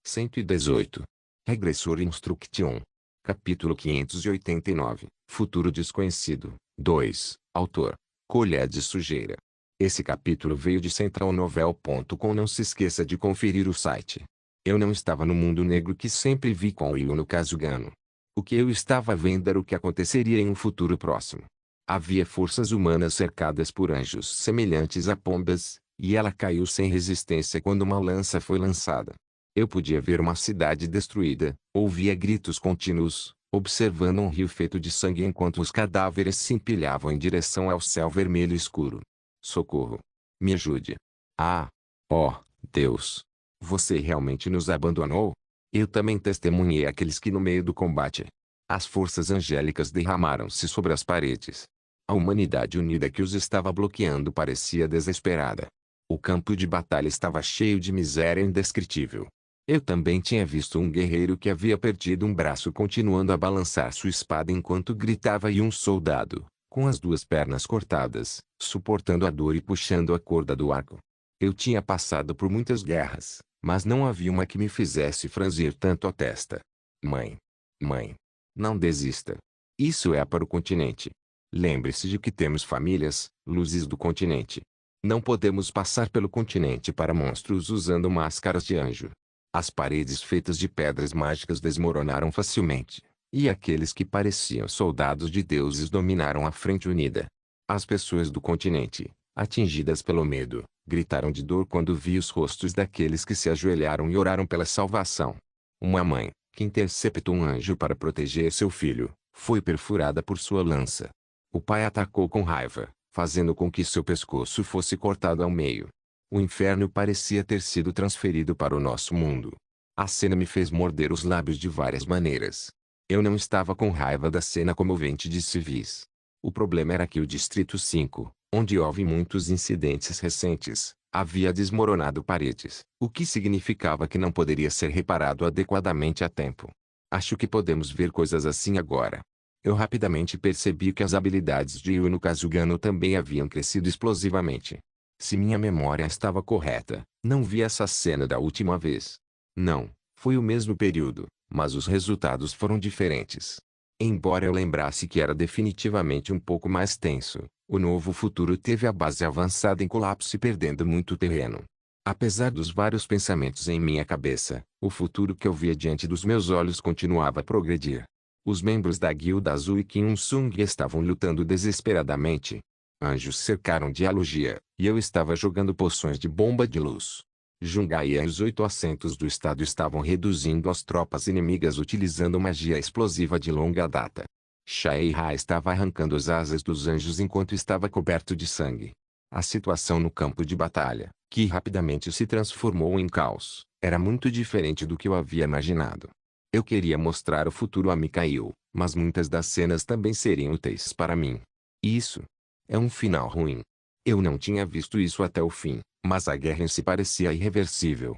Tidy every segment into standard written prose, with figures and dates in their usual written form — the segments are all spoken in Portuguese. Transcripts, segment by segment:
118. Regressor Instruction. Capítulo 589. Futuro Desconhecido. 2. Autor: Colher de Sujeira. Esse capítulo veio de centralnovel.com. Não se esqueça de conferir o site. Eu não estava no mundo negro que sempre vi com Yuno Kazugano. O que eu estava vendo era o que aconteceria em um futuro próximo. Havia forças humanas cercadas por anjos semelhantes a pombas, e ela caiu sem resistência quando uma lança foi lançada. Eu podia ver uma cidade destruída, ouvia gritos contínuos, observando um rio feito de sangue enquanto os cadáveres se empilhavam em direção ao céu vermelho escuro. Socorro! Me ajude! Ah! Oh, Deus! Você realmente nos abandonou? Eu também testemunhei aqueles que no meio do combate. As forças angélicas derramaram-se sobre as paredes. A humanidade unida que os estava bloqueando parecia desesperada. O campo de batalha estava cheio de miséria indescritível. Eu também tinha visto um guerreiro que havia perdido um braço continuando a balançar sua espada enquanto gritava, e um soldado, com as duas pernas cortadas, suportando a dor e puxando a corda do arco. Eu tinha passado por muitas guerras, mas não havia uma que me fizesse franzir tanto a testa. Mãe! Mãe! Não desista. Isso é para o continente. Lembre-se de que temos famílias, luzes do continente. Não podemos passar pelo continente para monstros usando máscaras de anjo. As paredes feitas de pedras mágicas desmoronaram facilmente, e aqueles que pareciam soldados de deuses dominaram a frente unida. As pessoas do continente, atingidas pelo medo, gritaram de dor quando vi os rostos daqueles que se ajoelharam e oraram pela salvação. Uma mãe, que interceptou um anjo para proteger seu filho, foi perfurada por sua lança. O pai atacou com raiva, fazendo com que seu pescoço fosse cortado ao meio. O inferno parecia ter sido transferido para o nosso mundo. A cena me fez morder os lábios de várias maneiras. Eu não estava com raiva da cena comovente de civis. O problema era que o Distrito 5, onde houve muitos incidentes recentes, havia desmoronado paredes, o que significava que não poderia ser reparado adequadamente a tempo. Acho que podemos ver coisas assim agora. Eu rapidamente percebi que as habilidades de Yuno Kazugano também haviam crescido explosivamente. Se minha memória estava correta, não vi essa cena da última vez. Não, foi o mesmo período, mas os resultados foram diferentes. Embora eu lembrasse que era definitivamente um pouco mais tenso, o novo futuro teve a base avançada em colapso e perdendo muito terreno. Apesar dos vários pensamentos em minha cabeça, o futuro que eu via diante dos meus olhos continuava a progredir. Os membros da Guilda Azul e Kim Il-sung estavam lutando desesperadamente. Anjos cercaram Dialogia, e eu estava jogando poções de bomba de luz. Jungai e os 8 assentos do estado estavam reduzindo as tropas inimigas utilizando magia explosiva de longa data. Shai-Ra estava arrancando as asas dos anjos enquanto estava coberto de sangue. A situação no campo de batalha, que rapidamente se transformou em caos, era muito diferente do que eu havia imaginado. Eu queria mostrar o futuro a Mikhail, mas muitas das cenas também seriam úteis para mim. Isso é um final ruim. Eu não tinha visto isso até o fim, mas a guerra em si parecia irreversível.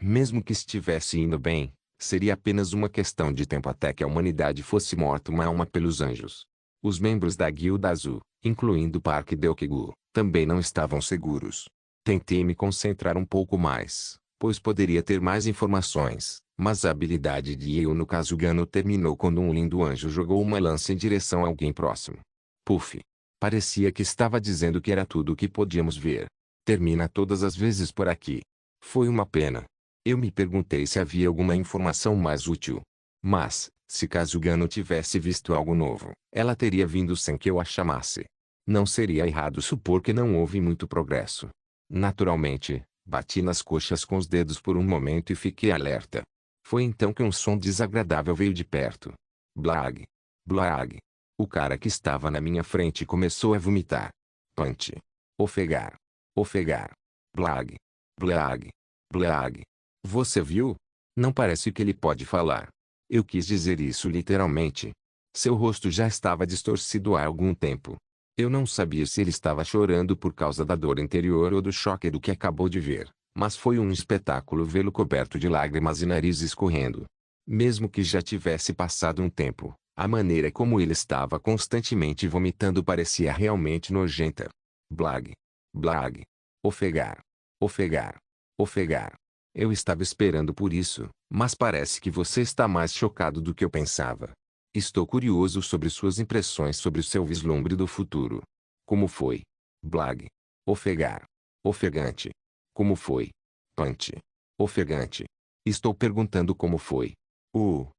Mesmo que estivesse indo bem, seria apenas uma questão de tempo até que a humanidade fosse morta uma a uma pelos anjos. Os membros da Guilda Azul, incluindo Park Deokigu, também não estavam seguros. Tentei me concentrar um pouco mais, pois poderia ter mais informações, mas a habilidade de Yuno Kazugano terminou quando um lindo anjo jogou uma lança em direção a alguém próximo. Puf! Parecia que estava dizendo que era tudo o que podíamos ver. Termina todas as vezes por aqui. Foi uma pena. Eu me perguntei se havia alguma informação mais útil. Mas, se Kazugano tivesse visto algo novo, ela teria vindo sem que eu a chamasse. Não seria errado supor que não houve muito progresso. Naturalmente, bati nas coxas com os dedos por um momento e fiquei alerta. Foi então que um som desagradável veio de perto. Blag! Blag! O cara que estava na minha frente começou a vomitar. Punch. Ofegar. Ofegar. Blag. Blag. Blag. Você viu? Não parece que ele pode falar. Eu quis dizer isso literalmente. Seu rosto já estava distorcido há algum tempo. Eu não sabia se ele estava chorando por causa da dor interior ou do choque do que acabou de ver, mas foi um espetáculo vê-lo coberto de lágrimas e nariz escorrendo. Mesmo que já tivesse passado um tempo, a maneira como ele estava constantemente vomitando parecia realmente nojenta. Blag. Blag. Ofegar. Ofegar. Ofegar. Eu estava esperando por isso, mas parece que você está mais chocado do que eu pensava. Estou curioso sobre suas impressões sobre o seu vislumbre do futuro. Como foi? Blag. Ofegar. Ofegante. Como foi? Punch. Ofegante. Estou perguntando como foi. O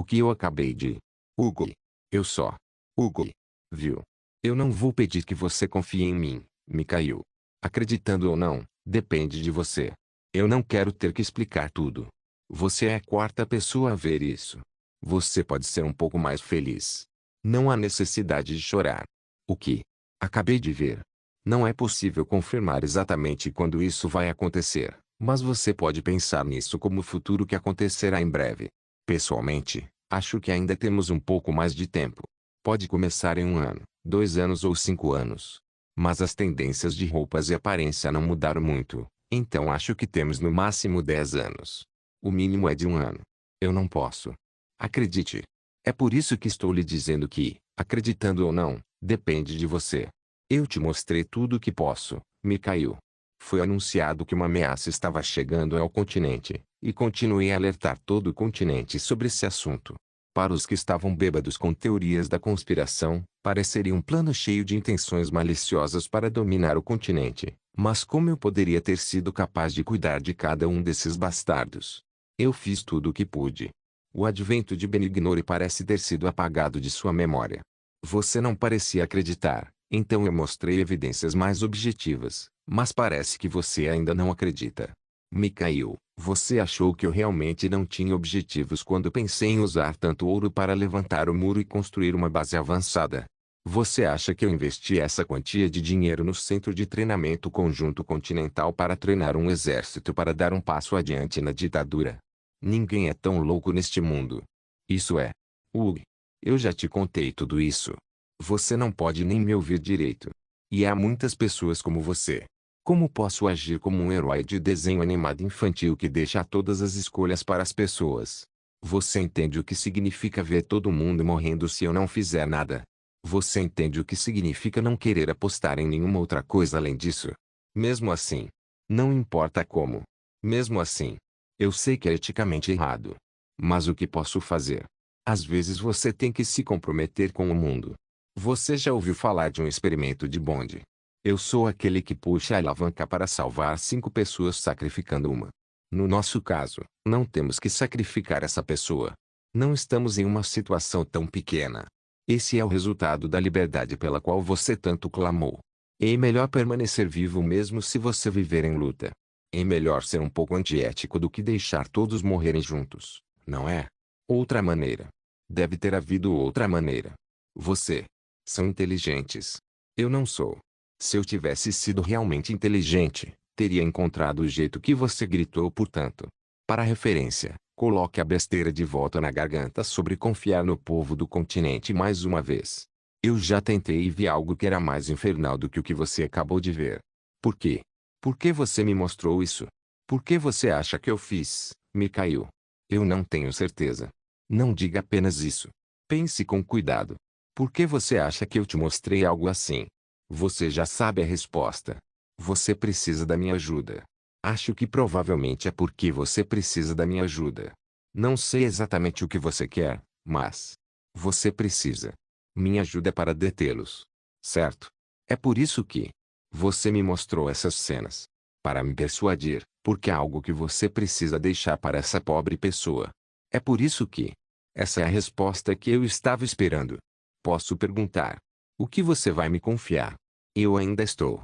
que eu acabei de. Hugo. Eu só. Hugo. Viu? Eu não vou pedir que você confie em mim, Mikhail. Acreditando ou não, depende de você. Eu não quero ter que explicar tudo. Você é a quarta pessoa a ver isso. Você pode ser um pouco mais feliz. Não há necessidade de chorar. O que? Acabei de ver. Não é possível confirmar exatamente quando isso vai acontecer, mas você pode pensar nisso como o futuro que acontecerá em breve. Pessoalmente, acho que ainda temos um pouco mais de tempo. Pode começar em 1 ano, 2 anos ou 5 anos. Mas as tendências de roupas e aparência não mudaram muito, então acho que temos no máximo 10 anos. O mínimo é de 1 ano. Eu não posso. Acredite. É por isso que estou lhe dizendo que, acreditando ou não, depende de você. Eu te mostrei tudo o que posso, Mikhail. Foi anunciado que uma ameaça estava chegando ao continente, e continuei a alertar todo o continente sobre esse assunto. Para os que estavam bêbados com teorias da conspiração, pareceria um plano cheio de intenções maliciosas para dominar o continente. Mas como eu poderia ter sido capaz de cuidar de cada um desses bastardos? Eu fiz tudo o que pude. O advento de Benignore parece ter sido apagado de sua memória. Você não parecia acreditar, então eu mostrei evidências mais objetivas, mas parece que você ainda não acredita. Mikhail, você achou que eu realmente não tinha objetivos quando pensei em usar tanto ouro para levantar o muro e construir uma base avançada? Você acha que eu investi essa quantia de dinheiro no centro de treinamento conjunto continental para treinar um exército para dar um passo adiante na ditadura? Ninguém é tão louco neste mundo. Isso é. Ugh. Eu já te contei tudo isso. Você não pode nem me ouvir direito. E há muitas pessoas como você. Como posso agir como um herói de desenho animado infantil que deixa todas as escolhas para as pessoas? Você entende o que significa ver todo mundo morrendo se eu não fizer nada? Você entende o que significa não querer apostar em nenhuma outra coisa além disso? Mesmo assim. Não importa como. Mesmo assim. Eu sei que é eticamente errado. Mas o que posso fazer? Às vezes você tem que se comprometer com o mundo. Você já ouviu falar de um experimento de Bond? Eu sou aquele que puxa a alavanca para salvar 5 pessoas sacrificando uma. No nosso caso, não temos que sacrificar essa pessoa. Não estamos em uma situação tão pequena. Esse é o resultado da liberdade pela qual você tanto clamou. É melhor permanecer vivo mesmo se você viver em luta. É melhor ser um pouco antiético do que deixar todos morrerem juntos, não é? Outra maneira. Deve ter havido outra maneira. Você. São inteligentes. Eu não sou. Se eu tivesse sido realmente inteligente, teria encontrado o jeito que você gritou portanto. Para referência, coloque a besteira de volta na garganta sobre confiar no povo do continente mais uma vez. Eu já tentei e vi algo que era mais infernal do que o que você acabou de ver. Por quê? Por que você me mostrou isso? Por que você acha que eu fiz, Mikhail? Eu não tenho certeza. Não diga apenas isso. Pense com cuidado. Por que você acha que eu te mostrei algo assim? Você já sabe a resposta. Você precisa da minha ajuda. Acho que provavelmente é porque você precisa da minha ajuda. Não sei exatamente o que você quer, mas você precisa. Minha ajuda é para detê-los. Certo? É por isso que você me mostrou essas cenas. Para me persuadir, porque é algo que você precisa deixar para essa pobre pessoa. É por isso que essa é a resposta que eu estava esperando. Posso perguntar: o que você vai me confiar? Eu ainda estou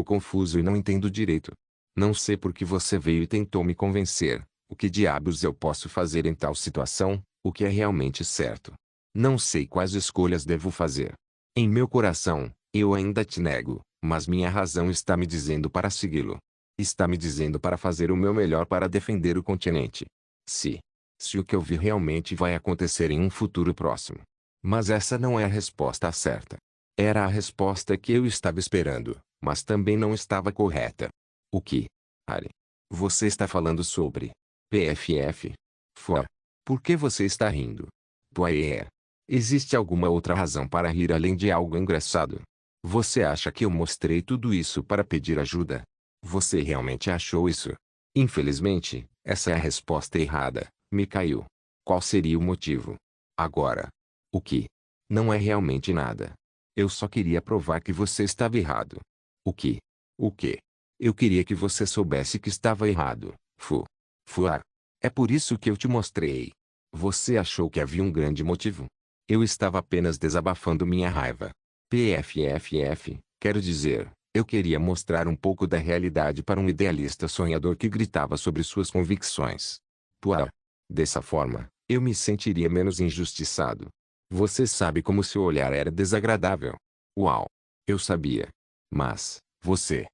confuso e não entendo direito. Não sei por que você veio e tentou me convencer. O que diabos eu posso fazer em tal situação? O que é realmente certo? Não sei quais escolhas devo fazer. Em meu coração, eu ainda te nego, mas minha razão está me dizendo para segui-lo. Está me dizendo para fazer o meu melhor para defender o continente. Se o que eu vi realmente vai acontecer em um futuro próximo. Mas essa não é a resposta certa. Era a resposta que eu estava esperando, mas também não estava correta. O que? Ari. Você está falando sobre PFF? For. Por que você está rindo? Poier. Existe alguma outra razão para rir além de algo engraçado? Você acha que eu mostrei tudo isso para pedir ajuda? Você realmente achou isso? Infelizmente, essa é a resposta errada, Mikhail. Qual seria o motivo? Agora. O que? Não é realmente nada. Eu só queria provar que você estava errado. O que? O quê? Eu queria que você soubesse que estava errado, Fuar. É por isso que eu te mostrei. Você achou que havia um grande motivo? Eu estava apenas desabafando minha raiva. PFFF, quero dizer, eu queria mostrar um pouco da realidade para um idealista sonhador que gritava sobre suas convicções. Puar. Dessa forma, eu me sentiria menos injustiçado. Você sabe como seu olhar era desagradável. Uau! Eu sabia. Mas, você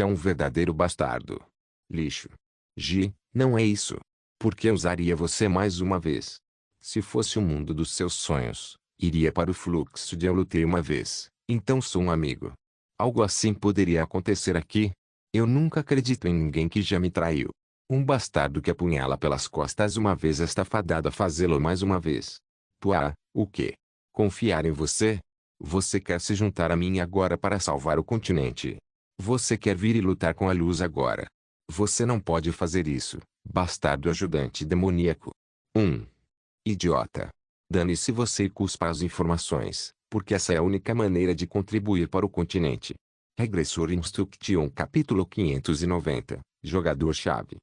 é um verdadeiro bastardo. Lixo. Gi, não é isso. Por que usaria você mais uma vez? Se fosse o mundo dos seus sonhos, iria para o fluxo de eu lutei uma vez, então sou um amigo. Algo assim poderia acontecer aqui? Eu nunca acredito em ninguém que já me traiu. Um bastardo que apunhala pelas costas uma vez está fadado a fazê-lo mais uma vez. Puá, o quê? Confiar em você? Você quer se juntar a mim agora para salvar o continente? Você quer vir e lutar com a luz agora? Você não pode fazer isso, bastardo ajudante demoníaco. 1. Idiota. Dane-se você e cuspa as informações, porque essa é a única maneira de contribuir para o continente. Regressor Instruction capítulo 590, jogador-chave.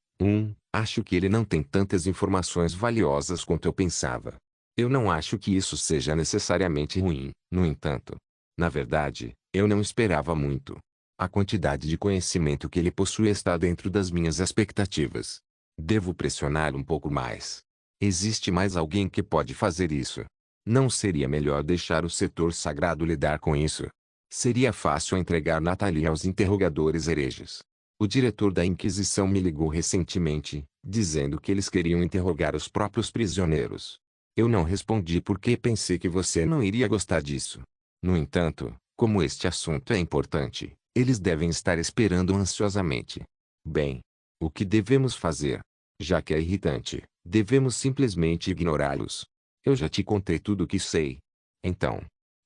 Acho que ele não tem tantas informações valiosas quanto eu pensava. Eu não acho que isso seja necessariamente ruim, no entanto. Na verdade, eu não esperava muito. A quantidade de conhecimento que ele possui está dentro das minhas expectativas. Devo pressionar um pouco mais. Existe mais alguém que pode fazer isso? Não seria melhor deixar o setor sagrado lidar com isso? Seria fácil entregar Natalie aos interrogadores hereges. O diretor da Inquisição me ligou recentemente, dizendo que eles queriam interrogar os próprios prisioneiros. Eu não respondi porque pensei que você não iria gostar disso. No entanto, como este assunto é importante, eles devem estar esperando ansiosamente. Bem, o que devemos fazer? Já que é irritante, devemos simplesmente ignorá-los. Eu já te contei tudo o que sei. Então.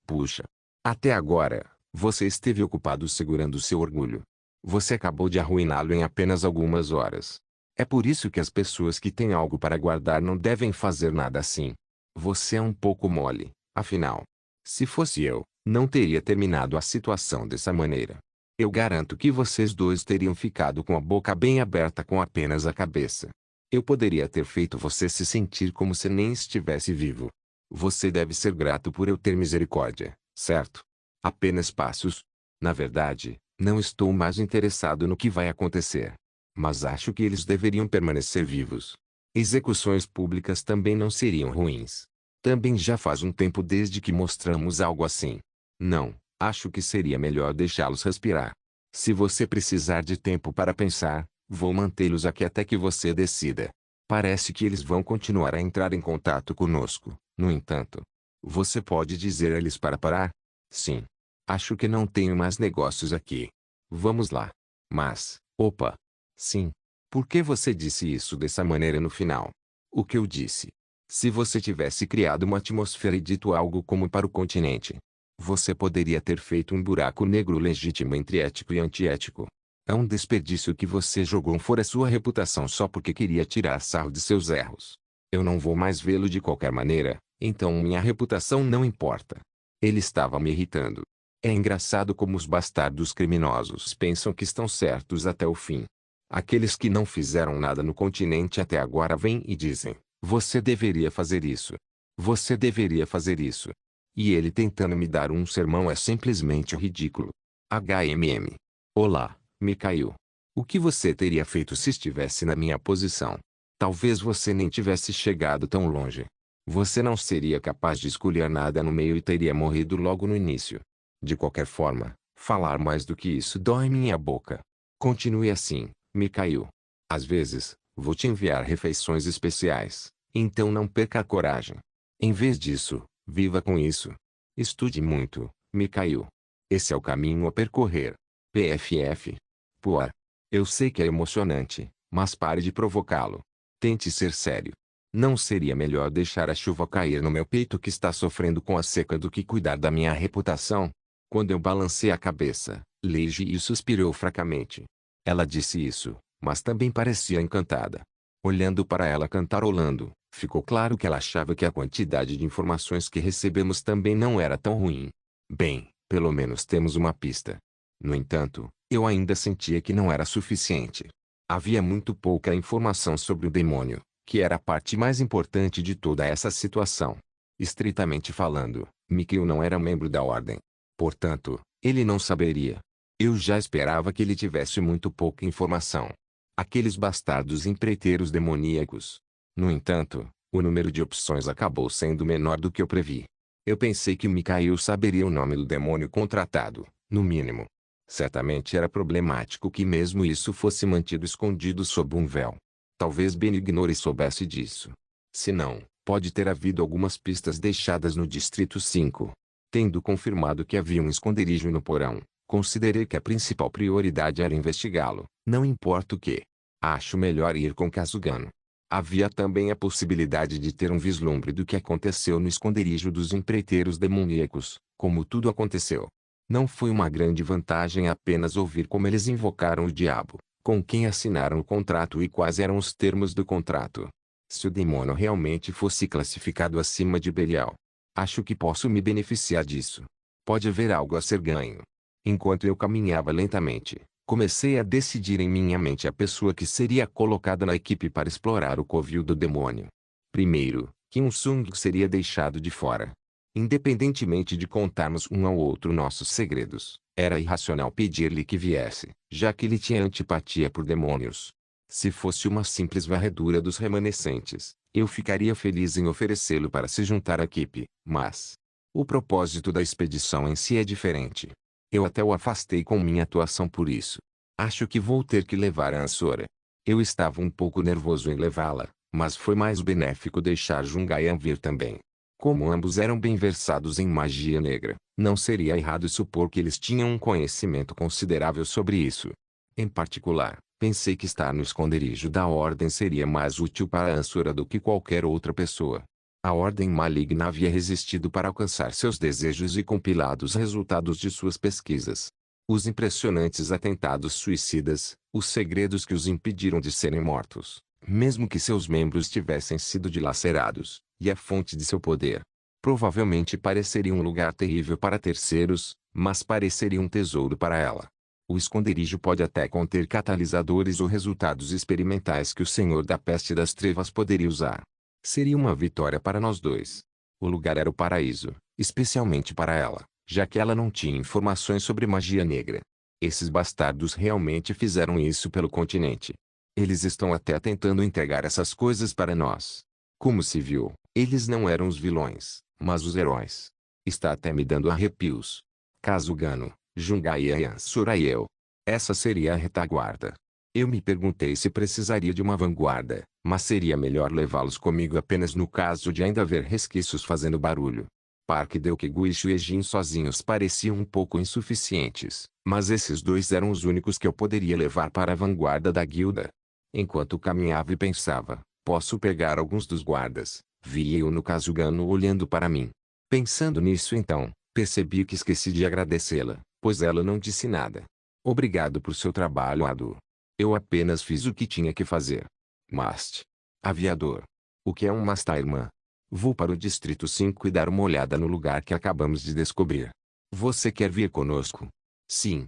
Puxa. Até agora, você esteve ocupado segurando seu orgulho. Você acabou de arruiná-lo em apenas algumas horas. É por isso que as pessoas que têm algo para guardar não devem fazer nada assim. Você é um pouco mole, afinal. Se fosse eu, não teria terminado a situação dessa maneira. Eu garanto que vocês dois teriam ficado com a boca bem aberta com apenas a cabeça. Eu poderia ter feito você se sentir como se nem estivesse vivo. Você deve ser grato por eu ter misericórdia, certo? Apenas passos. Na verdade, não estou mais interessado no que vai acontecer. Mas acho que eles deveriam permanecer vivos. Execuções públicas também não seriam ruins. Também já faz um tempo desde que mostramos algo assim. Não, acho que seria melhor deixá-los respirar. Se você precisar de tempo para pensar, vou mantê-los aqui até que você decida. Parece que eles vão continuar a entrar em contato conosco, no entanto. Você pode dizer a eles para parar? Sim. Acho que não tenho mais negócios aqui. Vamos lá. Mas, opa. Sim. Por que você disse isso dessa maneira no final? O que eu disse? Se você tivesse criado uma atmosfera e dito algo como para o continente, você poderia ter feito um buraco negro legítimo entre ético e antiético. É um desperdício que você jogou fora sua reputação só porque queria tirar sarro de seus erros. Eu não vou mais vê-lo de qualquer maneira, então minha reputação não importa. Ele estava me irritando. É engraçado como os bastardos criminosos pensam que estão certos até o fim. Aqueles que não fizeram nada no continente até agora vêm e dizem: você deveria fazer isso. Você deveria fazer isso. E ele tentando me dar um sermão é simplesmente ridículo. HMM. Olá, Mikhail. O que você teria feito se estivesse na minha posição? Talvez você nem tivesse chegado tão longe. Você não seria capaz de escolher nada no meio e teria morrido logo no início. De qualquer forma, falar mais do que isso dói minha boca. Continue assim, Mikhail. Às vezes, vou te enviar refeições especiais, então não perca a coragem. Em vez disso, viva com isso. Estude muito, Mikhail. Esse é o caminho a percorrer. PFF. Poa. Eu sei que é emocionante, mas pare de provocá-lo. Tente ser sério. Não seria melhor deixar a chuva cair no meu peito que está sofrendo com a seca do que cuidar da minha reputação? Quando eu balancei a cabeça, Leiji suspirou fracamente. Ela disse isso, mas também parecia encantada. Olhando para ela cantarolando, ficou claro que ela achava que a quantidade de informações que recebemos também não era tão ruim. Bem, pelo menos temos uma pista. No entanto, eu ainda sentia que não era suficiente. Havia muito pouca informação sobre o demônio, que era a parte mais importante de toda essa situação. Estritamente falando, Mikhail não era membro da Ordem. Portanto, ele não saberia. Eu já esperava que ele tivesse muito pouca informação. Aqueles bastardos empreiteiros demoníacos. No entanto, o número de opções acabou sendo menor do que eu previ. Eu pensei que Mikhail saberia o nome do demônio contratado, no mínimo. Certamente era problemático que mesmo isso fosse mantido escondido sob um véu. Talvez Benignore soubesse disso. Se não, pode ter havido algumas pistas deixadas no Distrito 5. Tendo confirmado que havia um esconderijo no porão, considerei que a principal prioridade era investigá-lo, não importa o que. Acho melhor ir com Kazugano. Havia também a possibilidade de ter um vislumbre do que aconteceu no esconderijo dos empreiteiros demoníacos, como tudo aconteceu. Não foi uma grande vantagem apenas ouvir como eles invocaram o diabo, com quem assinaram o contrato e quais eram os termos do contrato. Se o demônio realmente fosse classificado acima de Belial, acho que posso me beneficiar disso. Pode haver algo a ser ganho. Enquanto eu caminhava lentamente, comecei a decidir em minha mente a pessoa que seria colocada na equipe para explorar o covil do demônio. Primeiro, Kim Sung seria deixado de fora. Independentemente de contarmos um ao outro nossos segredos, era irracional pedir-lhe que viesse, já que ele tinha antipatia por demônios. Se fosse uma simples varredura dos remanescentes, eu ficaria feliz em oferecê-lo para se juntar à equipe, mas o propósito da expedição em si é diferente. Eu até o afastei com minha atuação por isso. Acho que vou ter que levar a Ansora. Eu estava um pouco nervoso em levá-la, mas foi mais benéfico deixar Jungayan vir também. Como ambos eram bem versados em magia negra, não seria errado supor que eles tinham um conhecimento considerável sobre isso. Em particular, pensei que estar no esconderijo da Ordem seria mais útil para Ansura do que qualquer outra pessoa. A Ordem Maligna havia resistido para alcançar seus desejos e compilado os resultados de suas pesquisas. Os impressionantes atentados suicidas, os segredos que os impediram de serem mortos, mesmo que seus membros tivessem sido dilacerados, e a fonte de seu poder. Provavelmente pareceria um lugar terrível para terceiros, mas pareceria um tesouro para ela. O esconderijo pode até conter catalisadores ou resultados experimentais que o Senhor da Peste das Trevas poderia usar. Seria uma vitória para nós dois. O lugar era o paraíso, especialmente para ela, já que ela não tinha informações sobre magia negra. Esses bastardos realmente fizeram isso pelo continente. Eles estão até tentando entregar essas coisas para nós. Como se viu, eles não eram os vilões, mas os heróis. Está até me dando arrepios. Kazugano, Jungaia e Ansura e eu. Essa seria a retaguarda. Eu me perguntei se precisaria de uma vanguarda, mas seria melhor levá-los comigo apenas no caso de ainda haver resquícios fazendo barulho. Park Deokegu e Shuejin sozinhos pareciam um pouco insuficientes, mas esses dois eram os únicos que eu poderia levar para a vanguarda da guilda. Enquanto caminhava e pensava, posso pegar alguns dos guardas, vi eu no Kazugano olhando para mim. Pensando nisso então, percebi que esqueci de agradecê-la, pois ela não disse nada. Obrigado por seu trabalho árduo. Eu apenas fiz o que tinha que fazer. Mast. Aviador. O que é um masta, irmã? Vou para o Distrito 5 e dar uma olhada no lugar que acabamos de descobrir. Você quer vir conosco? Sim,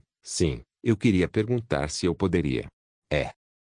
eu queria perguntar se eu poderia.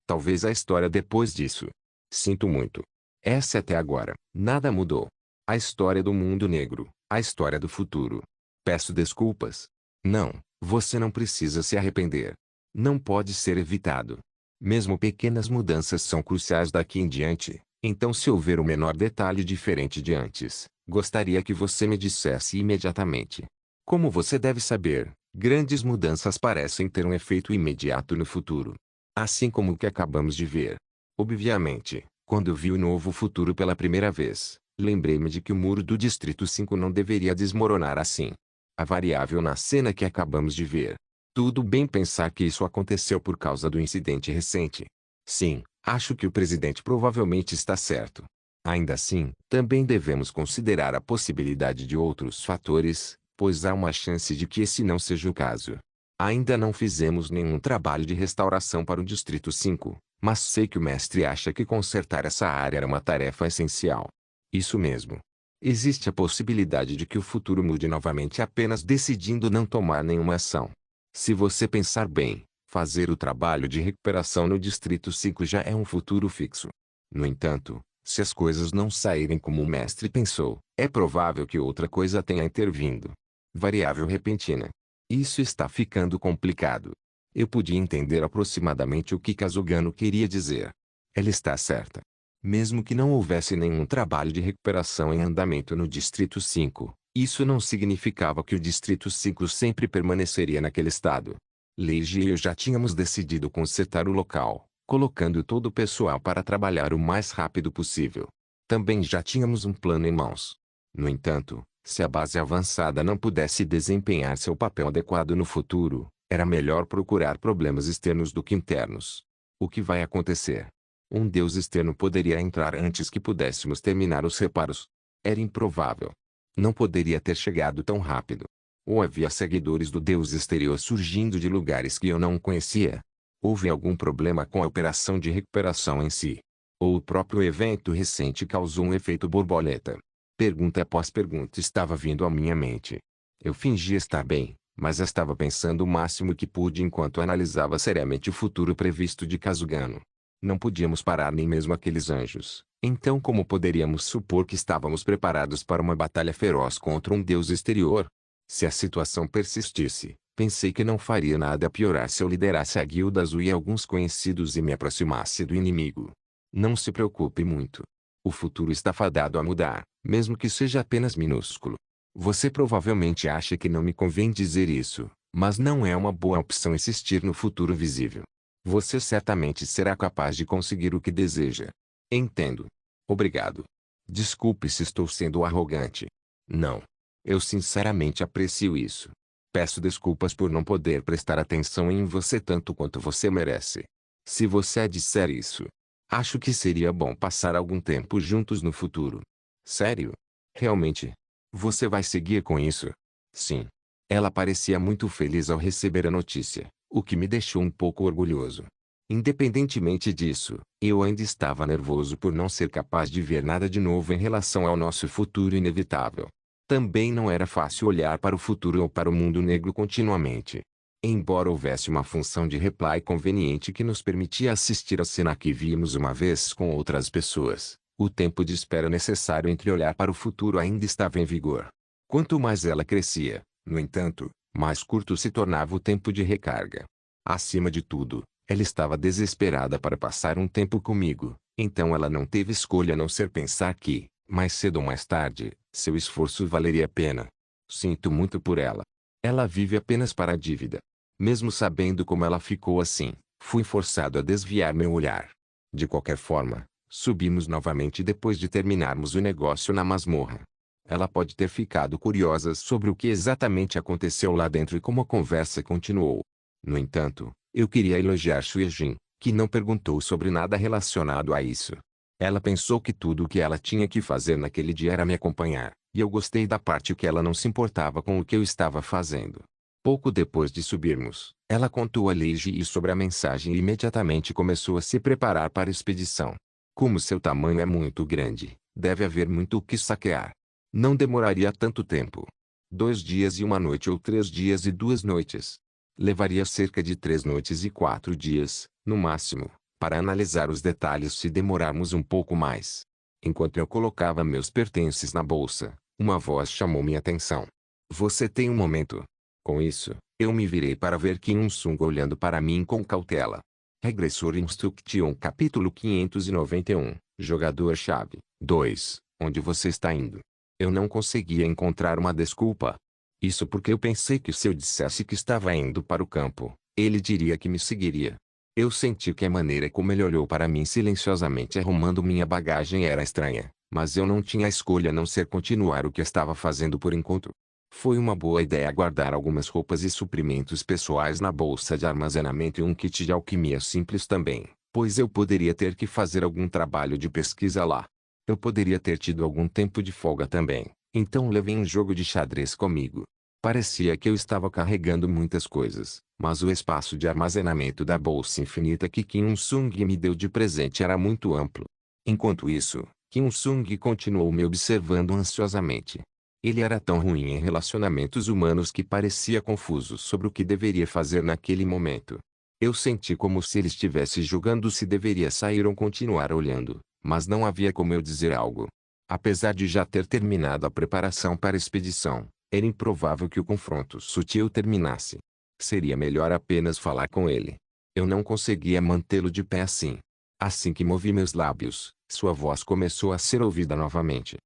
Talvez a história depois disso. Sinto muito. Essa até agora, nada mudou. A história do mundo negro, a história do futuro. Peço desculpas. Não, você não precisa se arrepender. Não pode ser evitado. Mesmo pequenas mudanças são cruciais daqui em diante, então se houver o menor detalhe diferente de antes, gostaria que você me dissesse imediatamente. Como você deve saber, grandes mudanças parecem ter um efeito imediato no futuro. Assim como o que acabamos de ver. Obviamente, quando eu vi o novo futuro pela primeira vez, lembrei-me de que o muro do Distrito 5 não deveria desmoronar assim. A variável na cena que acabamos de ver. Tudo bem pensar que isso aconteceu por causa do incidente recente. Sim, acho que o presidente provavelmente está certo. Ainda assim, também devemos considerar a possibilidade de outros fatores, pois há uma chance de que esse não seja o caso. Ainda não fizemos nenhum trabalho de restauração para o Distrito 5, mas sei que o mestre acha que consertar essa área era uma tarefa essencial. Isso mesmo. Existe a possibilidade de que o futuro mude novamente apenas decidindo não tomar nenhuma ação. Se você pensar bem, fazer o trabalho de recuperação no Distrito 5 já é um futuro fixo. No entanto, se as coisas não saírem como o mestre pensou, é provável que outra coisa tenha intervindo. Variável repentina. Isso está ficando complicado. Eu podia entender aproximadamente o que Kazugano queria dizer. Ela está certa. Mesmo que não houvesse nenhum trabalho de recuperação em andamento no Distrito 5, isso não significava que o Distrito 5 sempre permaneceria naquele estado. Leiji e eu já tínhamos decidido consertar o local, colocando todo o pessoal para trabalhar o mais rápido possível. Também já tínhamos um plano em mãos. No entanto, se a base avançada não pudesse desempenhar seu papel adequado no futuro, era melhor procurar problemas externos do que internos. O que vai acontecer? Um deus externo poderia entrar antes que pudéssemos terminar os reparos. Era improvável. Não poderia ter chegado tão rápido. Ou havia seguidores do deus exterior surgindo de lugares que eu não conhecia. Houve algum problema com a operação de recuperação em si. Ou o próprio evento recente causou um efeito borboleta. Pergunta após pergunta estava vindo à minha mente. Eu fingia estar bem, mas estava pensando o máximo que pude enquanto analisava seriamente o futuro previsto de Kazugano. Não podíamos parar nem mesmo aqueles anjos. Então como poderíamos supor que estávamos preparados para uma batalha feroz contra um deus exterior? Se a situação persistisse, pensei que não faria nada a piorar se eu liderasse a Guilda Azul e alguns conhecidos e me aproximasse do inimigo. Não se preocupe muito. O futuro está fadado a mudar, mesmo que seja apenas minúsculo. Você provavelmente acha que não me convém dizer isso, mas não é uma boa opção insistir no futuro visível. Você certamente será capaz de conseguir o que deseja. Entendo. Obrigado. Desculpe se estou sendo arrogante. Não. Eu sinceramente aprecio isso. Peço desculpas por não poder prestar atenção em você tanto quanto você merece. Se você disser isso, acho que seria bom passar algum tempo juntos no futuro. Sério? Realmente? Você vai seguir com isso? Sim. Ela parecia muito feliz ao receber a notícia, o que me deixou um pouco orgulhoso. Independentemente disso, eu ainda estava nervoso por não ser capaz de ver nada de novo em relação ao nosso futuro inevitável. Também não era fácil olhar para o futuro ou para o mundo negro continuamente. Embora houvesse uma função de replay conveniente que nos permitia assistir a cena que víamos uma vez com outras pessoas, o tempo de espera necessário entre olhar para o futuro ainda estava em vigor. Quanto mais ela crescia, no entanto, mais curto se tornava o tempo de recarga. Acima de tudo, ela estava desesperada para passar um tempo comigo, então ela não teve escolha a não ser pensar que, mais cedo ou mais tarde, seu esforço valeria a pena. Sinto muito por ela. Ela vive apenas para a dívida. Mesmo sabendo como ela ficou assim, fui forçado a desviar meu olhar. De qualquer forma, subimos novamente depois de terminarmos o negócio na masmorra. Ela pode ter ficado curiosa sobre o que exatamente aconteceu lá dentro e como a conversa continuou. No entanto, eu queria elogiar Xuejin, que não perguntou sobre nada relacionado a isso. Ela pensou que tudo o que ela tinha que fazer naquele dia era me acompanhar, e eu gostei da parte que ela não se importava com o que eu estava fazendo. Pouco depois de subirmos, ela contou a Leiji sobre a mensagem e imediatamente começou a se preparar para a expedição. Como seu tamanho é muito grande, deve haver muito o que saquear. Não demoraria tanto tempo. 2 dias e 1 noite ou 3 dias e 2 noites. Levaria cerca de 3 noites e 4 dias, no máximo, para analisar os detalhes se demorarmos um pouco mais. Enquanto eu colocava meus pertences na bolsa, uma voz chamou minha atenção. Você tem um momento? Com isso, eu me virei para ver Kim Il-sung olhando para mim com cautela. Regressor Instruction capítulo 591, Jogador-chave, 2, onde você está indo? Eu não conseguia encontrar uma desculpa. Isso porque eu pensei que se eu dissesse que estava indo para o campo, ele diria que me seguiria. Eu senti que a maneira como ele olhou para mim silenciosamente arrumando minha bagagem era estranha, mas eu não tinha escolha a não ser continuar o que estava fazendo por enquanto. Foi uma boa ideia guardar algumas roupas e suprimentos pessoais na bolsa de armazenamento e um kit de alquimia simples também, pois eu poderia ter que fazer algum trabalho de pesquisa lá. Eu poderia ter tido algum tempo de folga também, então levei um jogo de xadrez comigo. Parecia que eu estava carregando muitas coisas, mas o espaço de armazenamento da bolsa infinita que Kim Il-sung me deu de presente era muito amplo. Enquanto isso, Kim Il-sung continuou me observando ansiosamente. Ele era tão ruim em relacionamentos humanos que parecia confuso sobre o que deveria fazer naquele momento. Eu senti como se ele estivesse julgando se deveria sair ou continuar olhando, mas não havia como eu dizer algo. Apesar de já ter terminado a preparação para a expedição, era improvável que o confronto sutil terminasse. Seria melhor apenas falar com ele. Eu não conseguia mantê-lo de pé assim. Assim que movi meus lábios, sua voz começou a ser ouvida novamente.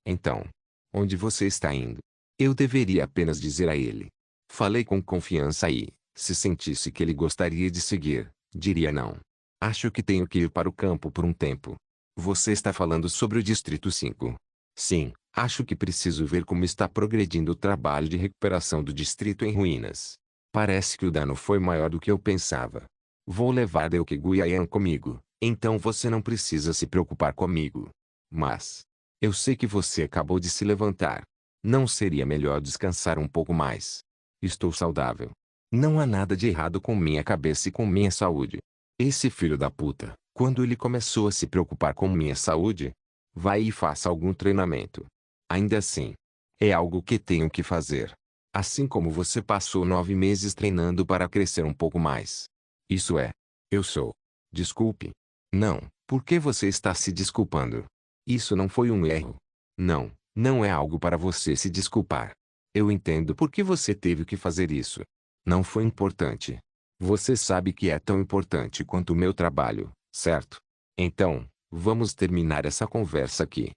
Então, onde você está indo? Eu deveria apenas dizer a ele. Falei com confiança e, se sentisse que ele gostaria de seguir, diria não. Acho que tenho que ir para o campo por um tempo. Você está falando sobre o Distrito 5. Sim, acho que preciso ver como está progredindo o trabalho de recuperação do distrito em ruínas. Parece que o dano foi maior do que eu pensava. Vou levar Deuk Guiayan comigo, então você não precisa se preocupar comigo. Mas, eu sei que você acabou de se levantar. Não seria melhor descansar um pouco mais? Estou saudável. Não há nada de errado com minha cabeça e com minha saúde. Esse filho da puta, quando ele começou a se preocupar com minha saúde, vai e faça algum treinamento. Ainda assim, é algo que tenho que fazer. Assim como você passou 9 meses treinando para crescer um pouco mais. Isso é. Eu sou. Desculpe. Não, por que você está se desculpando? Isso não foi um erro. Não, não é algo para você se desculpar. Eu entendo por que você teve que fazer isso. Não foi importante. Você sabe que é tão importante quanto o meu trabalho, certo? Então, vamos terminar essa conversa aqui.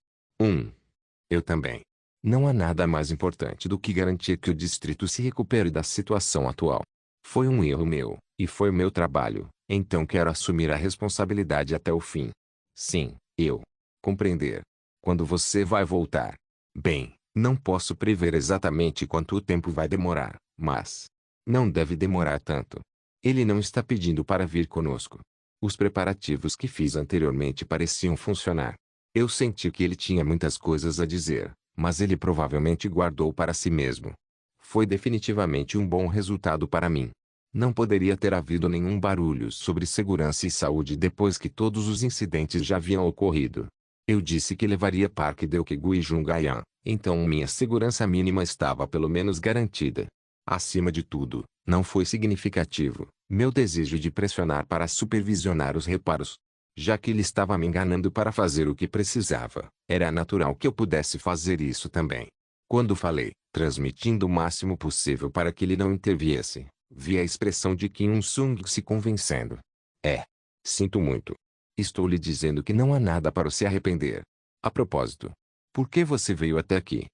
Eu também. Não há nada mais importante do que garantir que o distrito se recupere da situação atual. Foi um erro meu, e foi o meu trabalho, então quero assumir a responsabilidade até o fim. Sim, eu. Compreender. Quando você vai voltar? Bem, não posso prever exatamente quanto tempo vai demorar, mas não deve demorar tanto. Ele não está pedindo para vir conosco. Os preparativos que fiz anteriormente pareciam funcionar. Eu senti que ele tinha muitas coisas a dizer, mas ele provavelmente guardou para si mesmo. Foi definitivamente um bom resultado para mim. Não poderia ter havido nenhum barulho sobre segurança e saúde depois que todos os incidentes já haviam ocorrido. Eu disse que levaria Park Deok-gu e Jungayan, então minha segurança mínima estava pelo menos garantida. Acima de tudo, não foi significativo meu desejo de pressionar para supervisionar os reparos. Já que ele estava me enganando para fazer o que precisava, era natural que eu pudesse fazer isso também. Quando falei, transmitindo o máximo possível para que ele não interviesse, vi a expressão de Kim Il-sung se convencendo. Sinto muito. Estou lhe dizendo que não há nada para se arrepender. A propósito, por que você veio até aqui?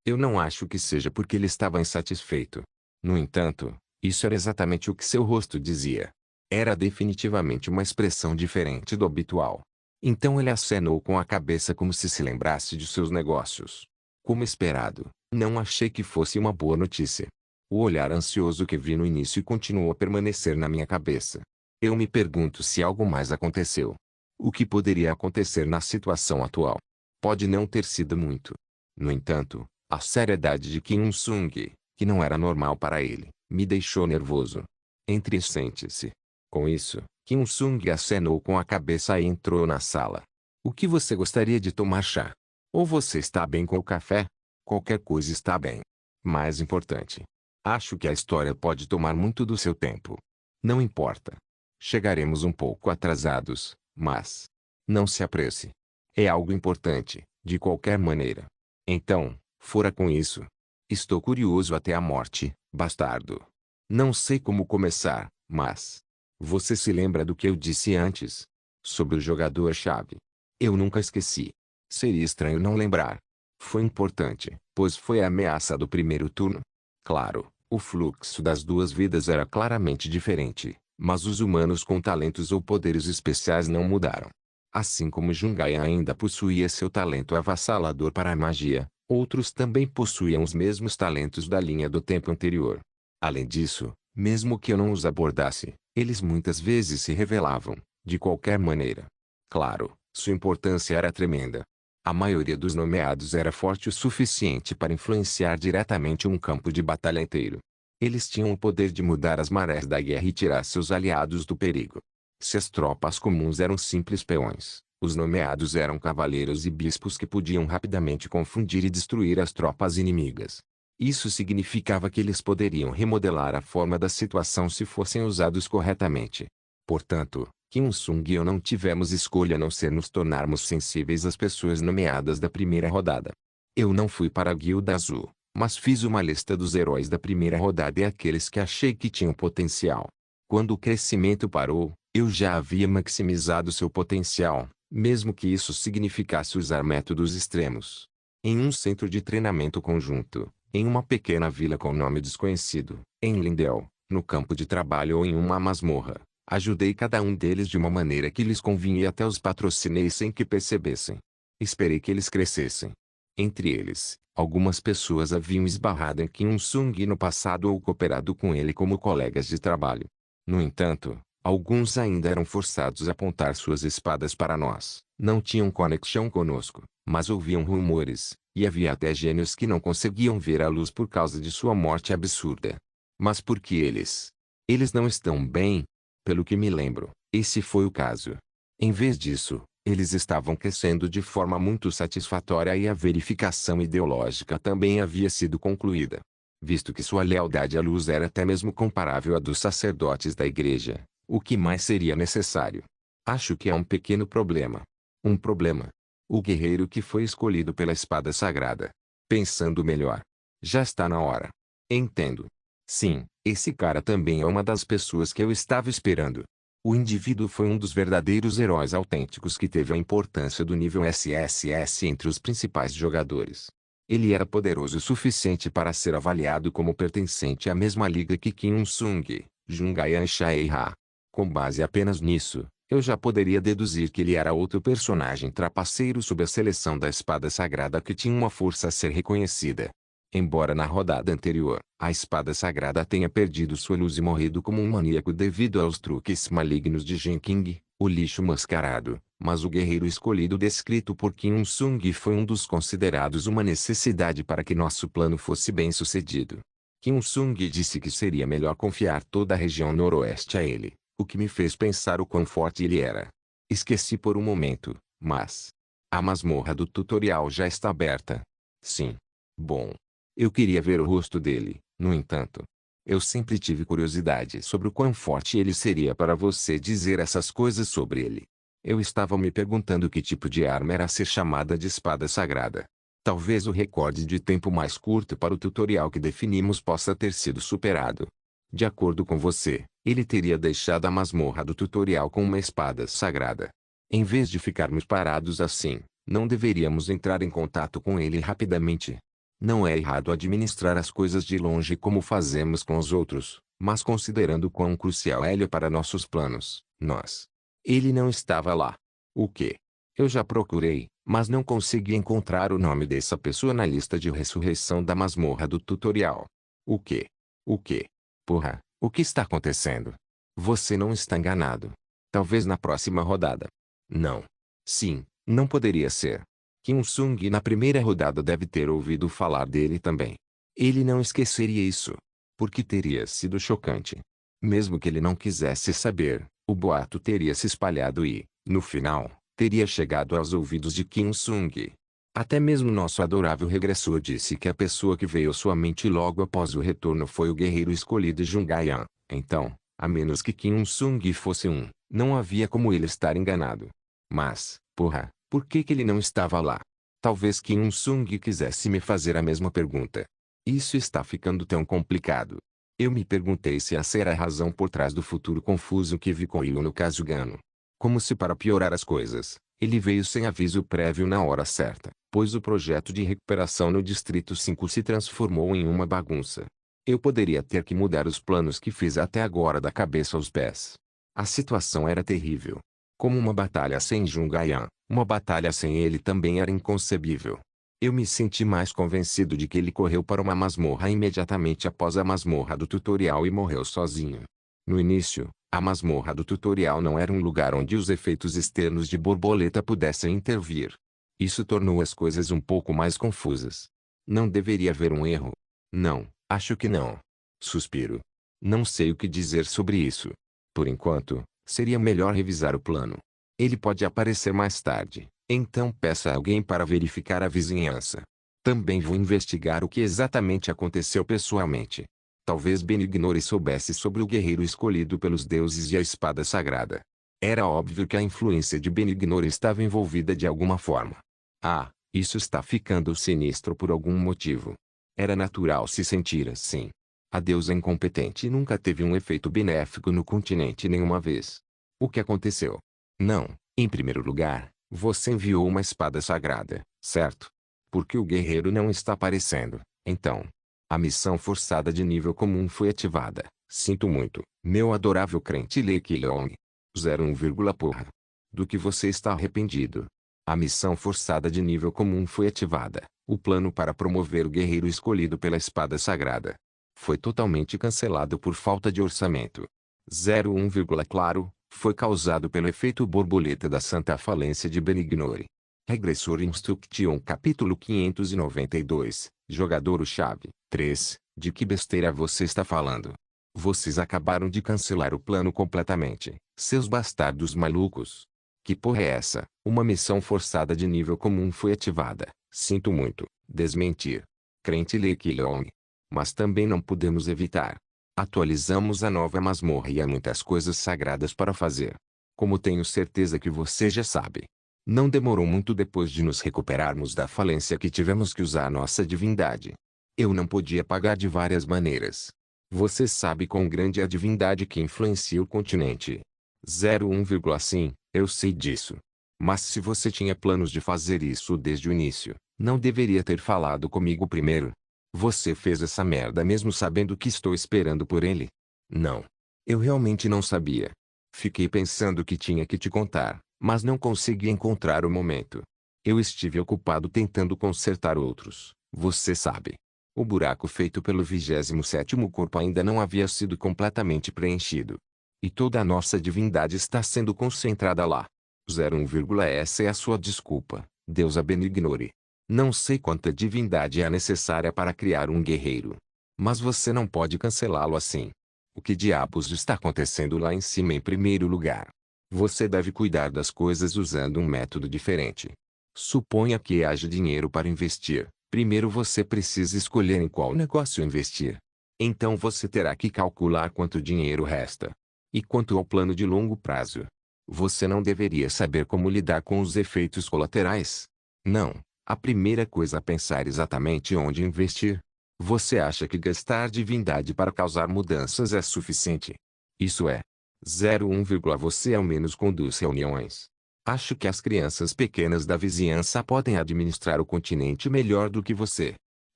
Eu não acho que seja porque ele estava insatisfeito. No entanto, isso era exatamente o que seu rosto dizia. Era definitivamente uma expressão diferente do habitual. Então ele acenou com a cabeça como se lembrasse de seus negócios. Como esperado, não achei que fosse uma boa notícia. O olhar ansioso que vi no início continuou a permanecer na minha cabeça. Eu me pergunto se algo mais aconteceu. O que poderia acontecer na situação atual? Pode não ter sido muito. No entanto, a seriedade de Kim Il-sung, que não era normal para ele, me deixou nervoso. Entre e sente-se. Com isso, Kim Il-sung acenou com a cabeça e entrou na sala. O que você gostaria de tomar chá? Ou você está bem com o café? Qualquer coisa está bem. Mais importante. Acho que a história pode tomar muito do seu tempo. Não importa. Chegaremos um pouco atrasados, mas não se apresse. É algo importante, de qualquer maneira. Então, fora com isso. Estou curioso até a morte, bastardo. Não sei como começar, mas você se lembra do que eu disse antes? Sobre o jogador-chave. Eu nunca esqueci. Seria estranho não lembrar. Foi importante, pois foi a ameaça do primeiro turno. Claro, o fluxo das duas vidas era claramente diferente, mas os humanos com talentos ou poderes especiais não mudaram. Assim como Jungai ainda possuía seu talento avassalador para a magia, outros também possuíam os mesmos talentos da linha do tempo anterior. Além disso, mesmo que eu não os abordasse, eles muitas vezes se revelavam, de qualquer maneira. Claro, sua importância era tremenda. A maioria dos nomeados era forte o suficiente para influenciar diretamente um campo de batalha inteiro. Eles tinham o poder de mudar as marés da guerra e tirar seus aliados do perigo. Se as tropas comuns eram simples peões, os nomeados eram cavaleiros e bispos que podiam rapidamente confundir e destruir as tropas inimigas. Isso significava que eles poderiam remodelar a forma da situação se fossem usados corretamente. Portanto, Kim Sung e eu não tivemos escolha a não ser nos tornarmos sensíveis às pessoas nomeadas da primeira rodada. Eu não fui para a Guilda Azul, mas fiz uma lista dos heróis da primeira rodada e aqueles que achei que tinham potencial. Quando o crescimento parou, eu já havia maximizado seu potencial, mesmo que isso significasse usar métodos extremos. Em um centro de treinamento conjunto, em uma pequena vila com nome desconhecido, em Lindell, no campo de trabalho ou em uma masmorra, ajudei cada um deles de uma maneira que lhes convinha e até os patrocinei sem que percebessem. Esperei que eles crescessem. Entre eles, algumas pessoas haviam esbarrado em Kim Sung no passado ou cooperado com ele como colegas de trabalho. No entanto, alguns ainda eram forçados a apontar suas espadas para nós. Não tinham conexão conosco, mas ouviam rumores, e havia até gênios que não conseguiam ver a luz por causa de sua morte absurda. Mas por que eles? Eles não estão bem? Pelo que me lembro, esse foi o caso. Em vez disso, eles estavam crescendo de forma muito satisfatória e a verificação ideológica também havia sido concluída. Visto que sua lealdade à luz era até mesmo comparável à dos sacerdotes da igreja, o que mais seria necessário? Acho que há um pequeno problema. Um problema. O guerreiro que foi escolhido pela espada sagrada. Pensando melhor. Já está na hora. Entendo. Sim, esse cara também é uma das pessoas que eu estava esperando. O indivíduo foi um dos verdadeiros heróis autênticos que teve a importância do nível SSS entre os principais jogadores. Ele era poderoso o suficiente para ser avaliado como pertencente à mesma liga que Kim Sung, Jungayan e Shae-Ha. Com base apenas nisso, eu já poderia deduzir que ele era outro personagem trapaceiro sob a seleção da espada sagrada que tinha uma força a ser reconhecida. Embora na rodada anterior, a espada sagrada tenha perdido sua luz e morrido como um maníaco devido aos truques malignos de Gen King, o lixo mascarado, mas o guerreiro escolhido descrito por Kim Sung foi um dos considerados uma necessidade para que nosso plano fosse bem sucedido. Kim Sung disse que seria melhor confiar toda a região noroeste a ele, o que me fez pensar o quão forte ele era. Esqueci por um momento, mas... a masmorra do tutorial já está aberta. Sim. Bom. Eu queria ver o rosto dele, no entanto. Eu sempre tive curiosidade sobre o quão forte ele seria para você dizer essas coisas sobre ele. Eu estava me perguntando que tipo de arma era a ser chamada de espada sagrada. Talvez o recorde de tempo mais curto para o tutorial que definimos possa ter sido superado. De acordo com você, ele teria deixado a masmorra do tutorial com uma espada sagrada. Em vez de ficarmos parados assim, não deveríamos entrar em contato com ele rapidamente. Não é errado administrar as coisas de longe como fazemos com os outros, mas considerando quão crucial é ele para nossos planos, nós. Ele não estava lá. O quê? Eu já procurei, mas não consegui encontrar o nome dessa pessoa na lista de ressurreição da masmorra do tutorial. O quê? O quê? Porra, o que está acontecendo? Você não está enganado. Talvez na próxima rodada. Não. Sim, não poderia ser. Kim Sung na primeira rodada deve ter ouvido falar dele também. Ele não esqueceria isso. Porque teria sido chocante. Mesmo que ele não quisesse saber, o boato teria se espalhado e, no final, teria chegado aos ouvidos de Kim Sung. Até mesmo nosso adorável regressor disse que a pessoa que veio à sua mente logo após o retorno foi o guerreiro escolhido Jungayan. Então, a menos que Kim Sung fosse não havia como ele estar enganado. Mas, porra. Por que ele não estava lá? Talvez Kim Sung quisesse me fazer a mesma pergunta. Isso está ficando tão complicado. Eu me perguntei se essa era a razão por trás do futuro confuso que vi com Yu no Kazugano. Como se para piorar as coisas, ele veio sem aviso prévio na hora certa, pois o projeto de recuperação no Distrito 5 se transformou em uma bagunça. Eu poderia ter que mudar os planos que fiz até agora da cabeça aos pés. A situação era terrível. Como uma batalha sem Jungayan, uma batalha sem ele também era inconcebível. Eu me senti mais convencido de que ele correu para uma masmorra imediatamente após a masmorra do tutorial e morreu sozinho. No início, a masmorra do tutorial não era um lugar onde os efeitos externos de borboleta pudessem intervir. Isso tornou as coisas um pouco mais confusas. Não deveria haver um erro. Não, acho que não. Suspiro. Não sei o que dizer sobre isso. Por enquanto, seria melhor revisar o plano. Ele pode aparecer mais tarde, então peça a alguém para verificar a vizinhança. Também vou investigar o que exatamente aconteceu pessoalmente. Talvez Benignore soubesse sobre o guerreiro escolhido pelos deuses e a espada sagrada. Era óbvio que a influência de Benignore estava envolvida de alguma forma. Ah, isso está ficando sinistro por algum motivo. Era natural se sentir assim. A deusa incompetente nunca teve um efeito benéfico no continente nenhuma vez. O que aconteceu? Não, em primeiro lugar, você enviou uma espada sagrada, certo? Porque o guerreiro não está aparecendo, então. A missão forçada de nível comum foi ativada. Sinto muito, meu adorável crente Lei Long. 01, porra. Do que você está arrependido? A missão forçada de nível comum foi ativada. O plano para promover o guerreiro escolhido pela espada sagrada foi totalmente cancelado por falta de orçamento. 01, claro, foi causado pelo efeito borboleta da santa falência de Benignore. Regressor Instruction capítulo 592, jogador-chave, 3, de que besteira você está falando? Vocês acabaram de cancelar o plano completamente, seus bastardos malucos. Que porra é essa? Uma missão forçada de nível comum foi ativada. Sinto muito, desmentir. Crente Lei Long. Mas também não podemos evitar. Atualizamos a nova masmorra e há muitas coisas sagradas para fazer. Como tenho certeza que você já sabe. Não demorou muito depois de nos recuperarmos da falência que tivemos que usar nossa divindade. Eu não podia pagar de várias maneiras. Você sabe quão grande é a divindade que influencia o continente. 01, sim, eu sei disso. Mas se você tinha planos de fazer isso desde o início, não deveria ter falado comigo primeiro. Você fez essa merda mesmo sabendo que estou esperando por ele? Não. Eu realmente não sabia. Fiquei pensando que tinha que te contar, mas não consegui encontrar o momento. Eu estive ocupado tentando consertar outros, você sabe. O buraco feito pelo 27º corpo ainda não havia sido completamente preenchido. E toda a nossa divindade está sendo concentrada lá. 01, essa é a sua desculpa, deusa Benignore. Não sei quanta divindade é necessária para criar um guerreiro. Mas você não pode cancelá-lo assim. O que diabos está acontecendo lá em cima em primeiro lugar? Você deve cuidar das coisas usando um método diferente. Suponha que haja dinheiro para investir. Primeiro você precisa escolher em qual negócio investir. Então você terá que calcular quanto dinheiro resta. E quanto ao plano de longo prazo? Você não deveria saber como lidar com os efeitos colaterais? Não. A primeira coisa a pensar exatamente onde investir. Você acha que gastar divindade para causar mudanças é suficiente? Isso é. 01, você ao menos conduz reuniões. Acho que as crianças pequenas da vizinhança podem administrar o continente melhor do que você.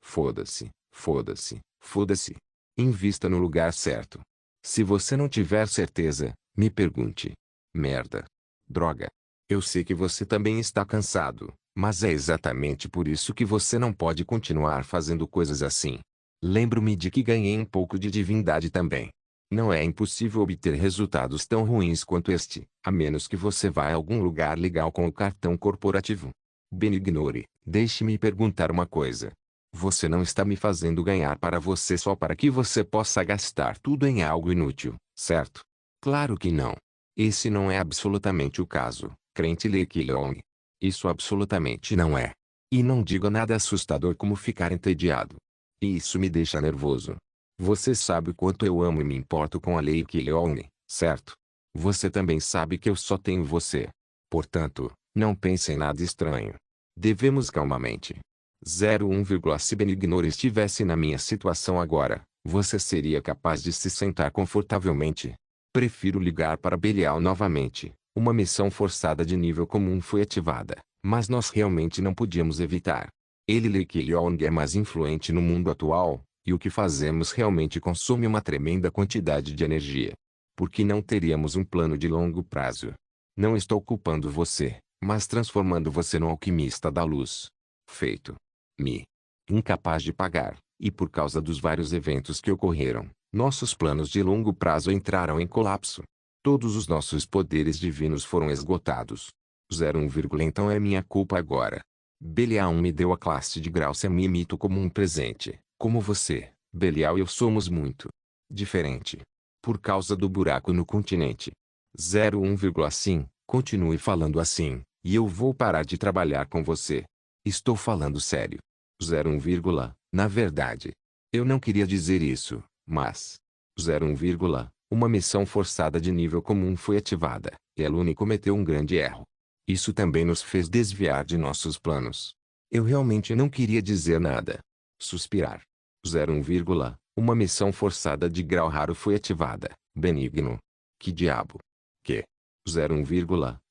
Foda-se, foda-se, foda-se. Invista no lugar certo. Se você não tiver certeza, me pergunte. Merda. Droga. Eu sei que você também está cansado. Mas é exatamente por isso que você não pode continuar fazendo coisas assim. Lembro-me de que ganhei um pouco de divindade também. Não é impossível obter resultados tão ruins quanto este, a menos que você vá a algum lugar legal com o cartão corporativo. Benignore, deixe-me perguntar uma coisa. Você não está me fazendo ganhar para você só para que você possa gastar tudo em algo inútil, certo? Claro que não. Esse não é absolutamente o caso, crente Lei Long. Isso absolutamente não é. E não diga nada assustador como ficar entediado. E isso me deixa nervoso. Você sabe o quanto eu amo e me importo com a Lei Long, certo? Você também sabe que eu só tenho você. Portanto, não pense em nada estranho. Devemos calmamente. 01, se Benignore estivesse na minha situação agora, você seria capaz de se sentar confortavelmente. Prefiro ligar para Belial novamente. Uma missão forçada de nível comum foi ativada, mas nós realmente não podíamos evitar. Lei Long é mais influente no mundo atual, e o que fazemos realmente consome uma tremenda quantidade de energia. Por que não teríamos um plano de longo prazo? Não estou culpando você, mas transformando você no alquimista da luz. Feito. Incapaz de pagar, e por causa dos vários eventos que ocorreram, nossos planos de longo prazo entraram em colapso. Todos os nossos poderes divinos foram esgotados. 01, então é minha culpa agora. Belial me deu a classe de grau semi-mito como um presente. Como você, Belial e eu somos muito diferente. Por causa do buraco no continente. 01, sim, continue falando assim, e eu vou parar de trabalhar com você. Estou falando sério. 01, na verdade. Eu não queria dizer isso, mas... 01, uma missão forçada de nível comum foi ativada, e Elune cometeu um grande erro. Isso também nos fez desviar de nossos planos. Eu realmente não queria dizer nada. Suspirar. 01, uma missão forçada de grau raro foi ativada. Benigno. Que diabo? Que? 01,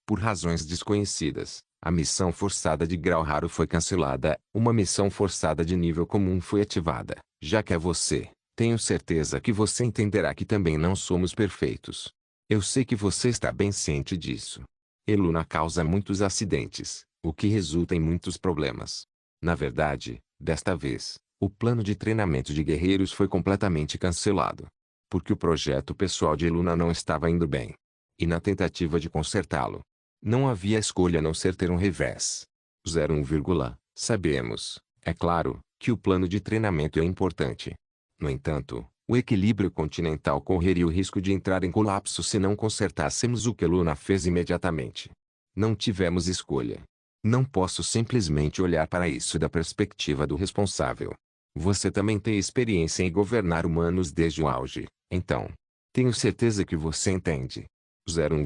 por razões desconhecidas, a missão forçada de grau raro foi cancelada. Uma missão forçada de nível comum foi ativada. Já que é você, tenho certeza que você entenderá que também não somos perfeitos. Eu sei que você está bem ciente disso. Eluna causa muitos acidentes, o que resulta em muitos problemas. Na verdade, desta vez, o plano de treinamento de guerreiros foi completamente cancelado. Porque o projeto pessoal de Eluna não estava indo bem. E na tentativa de consertá-lo, não havia escolha a não ser ter um revés. 01, sabemos, é claro, que o plano de treinamento é importante. No entanto, o equilíbrio continental correria o risco de entrar em colapso se não consertássemos o que Eluna fez imediatamente. Não tivemos escolha. Não posso simplesmente olhar para isso da perspectiva do responsável. Você também tem experiência em governar humanos desde o auge, então. Tenho certeza que você entende. 01,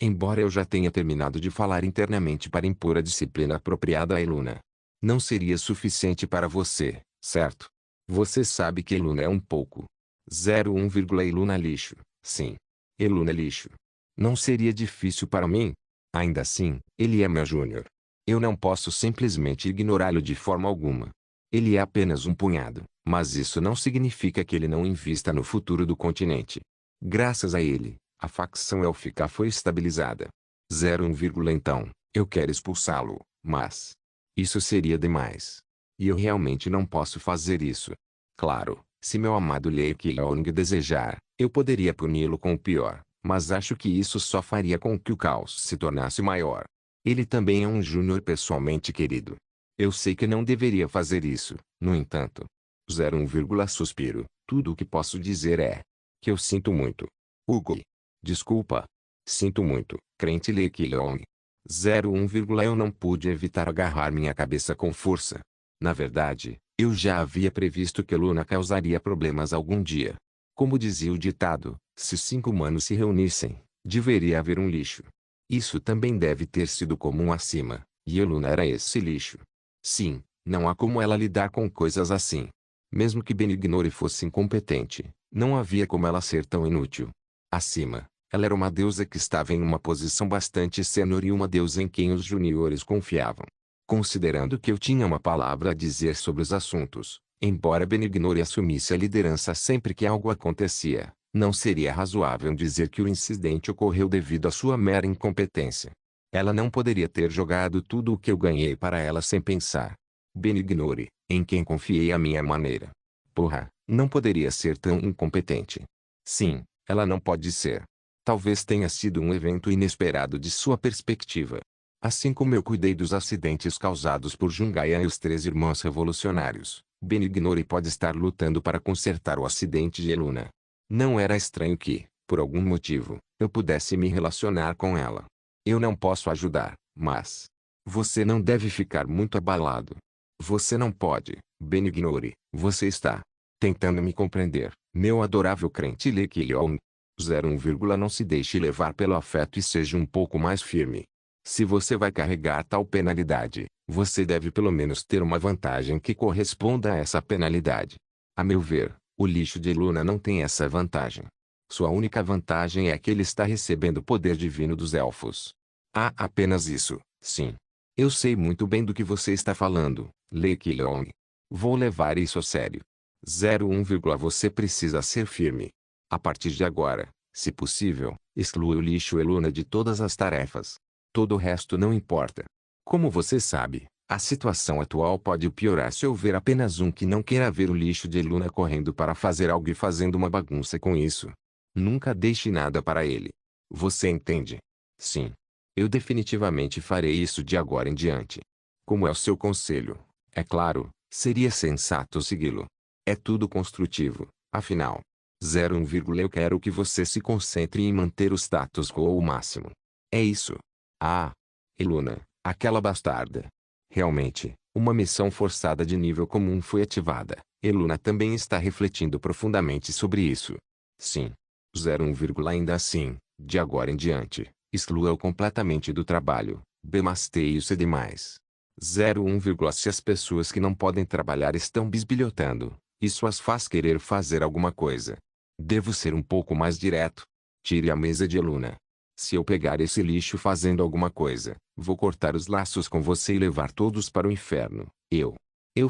embora eu já tenha terminado de falar internamente para impor a disciplina apropriada a Eluna. Não seria suficiente para você, certo? Você sabe que Eluna é um pouco. 01, Eluna lixo. Sim. Eluna lixo. Não seria difícil para mim? Ainda assim, ele é meu júnior. Eu não posso simplesmente ignorá-lo de forma alguma. Ele é apenas um punhado, mas isso não significa que ele não invista no futuro do continente. Graças a ele, a facção élfica foi estabilizada. 01, então, eu quero expulsá-lo, mas... isso seria demais. E eu realmente não posso fazer isso. Claro, se meu amado Lei Keong desejar, eu poderia puni-lo com o pior, mas acho que isso só faria com que o caos se tornasse maior. Ele também é um júnior pessoalmente querido. Eu sei que não deveria fazer isso, no entanto. 01, suspiro, tudo o que posso dizer é que eu sinto muito. Hugo. Desculpa. Sinto muito, crente Lei Keong. 01, eu não pude evitar agarrar minha cabeça com força. Na verdade, eu já havia previsto que Eluna causaria problemas algum dia. Como dizia o ditado, se 5 humanos se reunissem, deveria haver um lixo. Isso também deve ter sido comum acima, e Eluna era esse lixo. Sim, não há como ela lidar com coisas assim. Mesmo que Benignore fosse incompetente, não havia como ela ser tão inútil. Acima, ela era uma deusa que estava em uma posição bastante sênior e uma deusa em quem os juniores confiavam. Considerando que eu tinha uma palavra a dizer sobre os assuntos, embora Benignore assumisse a liderança sempre que algo acontecia, não seria razoável dizer que o incidente ocorreu devido à sua mera incompetência. Ela não poderia ter jogado tudo o que eu ganhei para ela sem pensar. Benignore, em quem confiei à minha maneira. Porra, não poderia ser tão incompetente. Sim, ela não pode ser. Talvez tenha sido um evento inesperado de sua perspectiva. Assim como eu cuidei dos acidentes causados por Jungaia e os 3 irmãos revolucionários, Benignore pode estar lutando para consertar o acidente de Eluna. Não era estranho que, por algum motivo, eu pudesse me relacionar com ela. Eu não posso ajudar, mas... você não deve ficar muito abalado. Você não pode, Benignore, você está tentando me compreender, meu adorável crente Lei Keong. 01, não se deixe levar pelo afeto e seja um pouco mais firme. Se você vai carregar tal penalidade, você deve pelo menos ter uma vantagem que corresponda a essa penalidade. A meu ver, o lixo de Eluna não tem essa vantagem. Sua única vantagem é que ele está recebendo o poder divino dos elfos. Há apenas isso, sim. Eu sei muito bem do que você está falando, Lei Keong. Vou levar isso a sério. 01, você precisa ser firme. A partir de agora, se possível, exclua o lixo Eluna de todas as tarefas. Todo o resto não importa. Como você sabe, a situação atual pode piorar se houver apenas um que não queira ver o lixo de Eluna correndo para fazer algo e fazendo uma bagunça com isso. Nunca deixe nada para ele. Você entende? Sim. Eu definitivamente farei isso de agora em diante. Como é o seu conselho, é claro, seria sensato segui-lo. É tudo construtivo, afinal. 01, eu quero que você se concentre em manter o status quo ao máximo. É isso. Ah, Eluna, aquela bastarda. Realmente, uma missão forçada de nível comum foi ativada. Eluna também está refletindo profundamente sobre isso. Sim. 01, ainda assim, de agora em diante, exclua-o completamente do trabalho. Bemasteie-se demais. 01, se as pessoas que não podem trabalhar estão bisbilhotando, isso as faz querer fazer alguma coisa. Devo ser um pouco mais direto. Tire a mesa de Eluna. Se eu pegar esse lixo fazendo alguma coisa, vou cortar os laços com você e levar todos para o inferno. Eu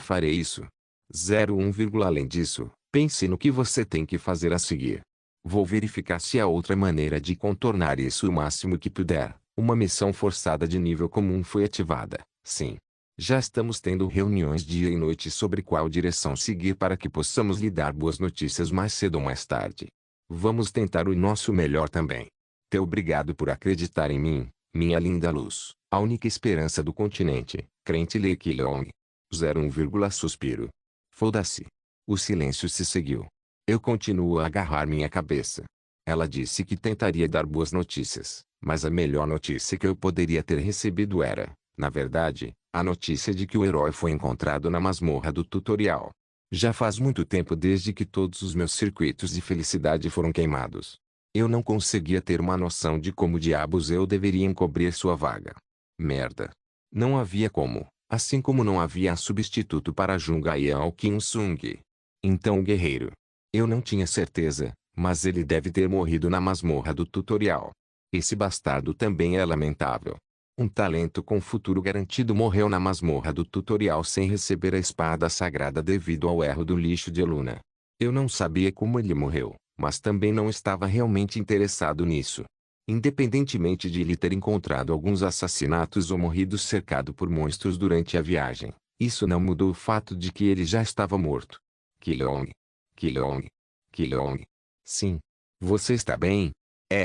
farei isso. 01, além disso, pense no que você tem que fazer a seguir. Vou verificar se há outra maneira de contornar isso o máximo que puder. Uma missão forçada de nível comum foi ativada. Sim. Já estamos tendo reuniões dia e noite sobre qual direção seguir para que possamos lhe dar boas notícias mais cedo ou mais tarde. Vamos tentar o nosso melhor também. Obrigado por acreditar em mim, minha linda luz, a única esperança do continente, crente Lee Ki-long. 01, suspiro. Foda-se. O silêncio se seguiu. Eu continuo a agarrar minha cabeça. Ela disse que tentaria dar boas notícias, mas a melhor notícia que eu poderia ter recebido era, na verdade, a notícia de que o herói foi encontrado na masmorra do tutorial. Já faz muito tempo desde que todos os meus circuitos de felicidade foram queimados. Eu não conseguia ter uma noção de como diabos eu deveria encobrir sua vaga. Merda. Não havia como, assim como não havia substituto para Jungaian Kim-sung. Então o guerreiro. Eu não tinha certeza, mas ele deve ter morrido na masmorra do tutorial. Esse bastardo também é lamentável. Um talento com futuro garantido morreu na masmorra do tutorial sem receber a espada sagrada devido ao erro do lixo de Eluna. Eu não sabia como ele morreu, mas também não estava realmente interessado nisso. Independentemente de ele ter encontrado alguns assassinatos ou morrido cercado por monstros durante a viagem, isso não mudou o fato de que ele já estava morto. Ki-long. Ki-long. Ki-long. Sim. Você está bem?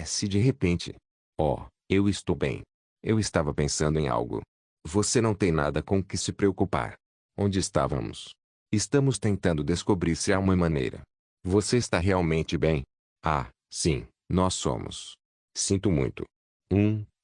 Se de repente. Oh, eu estou bem. Eu estava pensando em algo. Você não tem nada com que se preocupar. Onde estávamos? Estamos tentando descobrir se há uma maneira. Você está realmente bem? Ah, sim, nós somos. Sinto muito.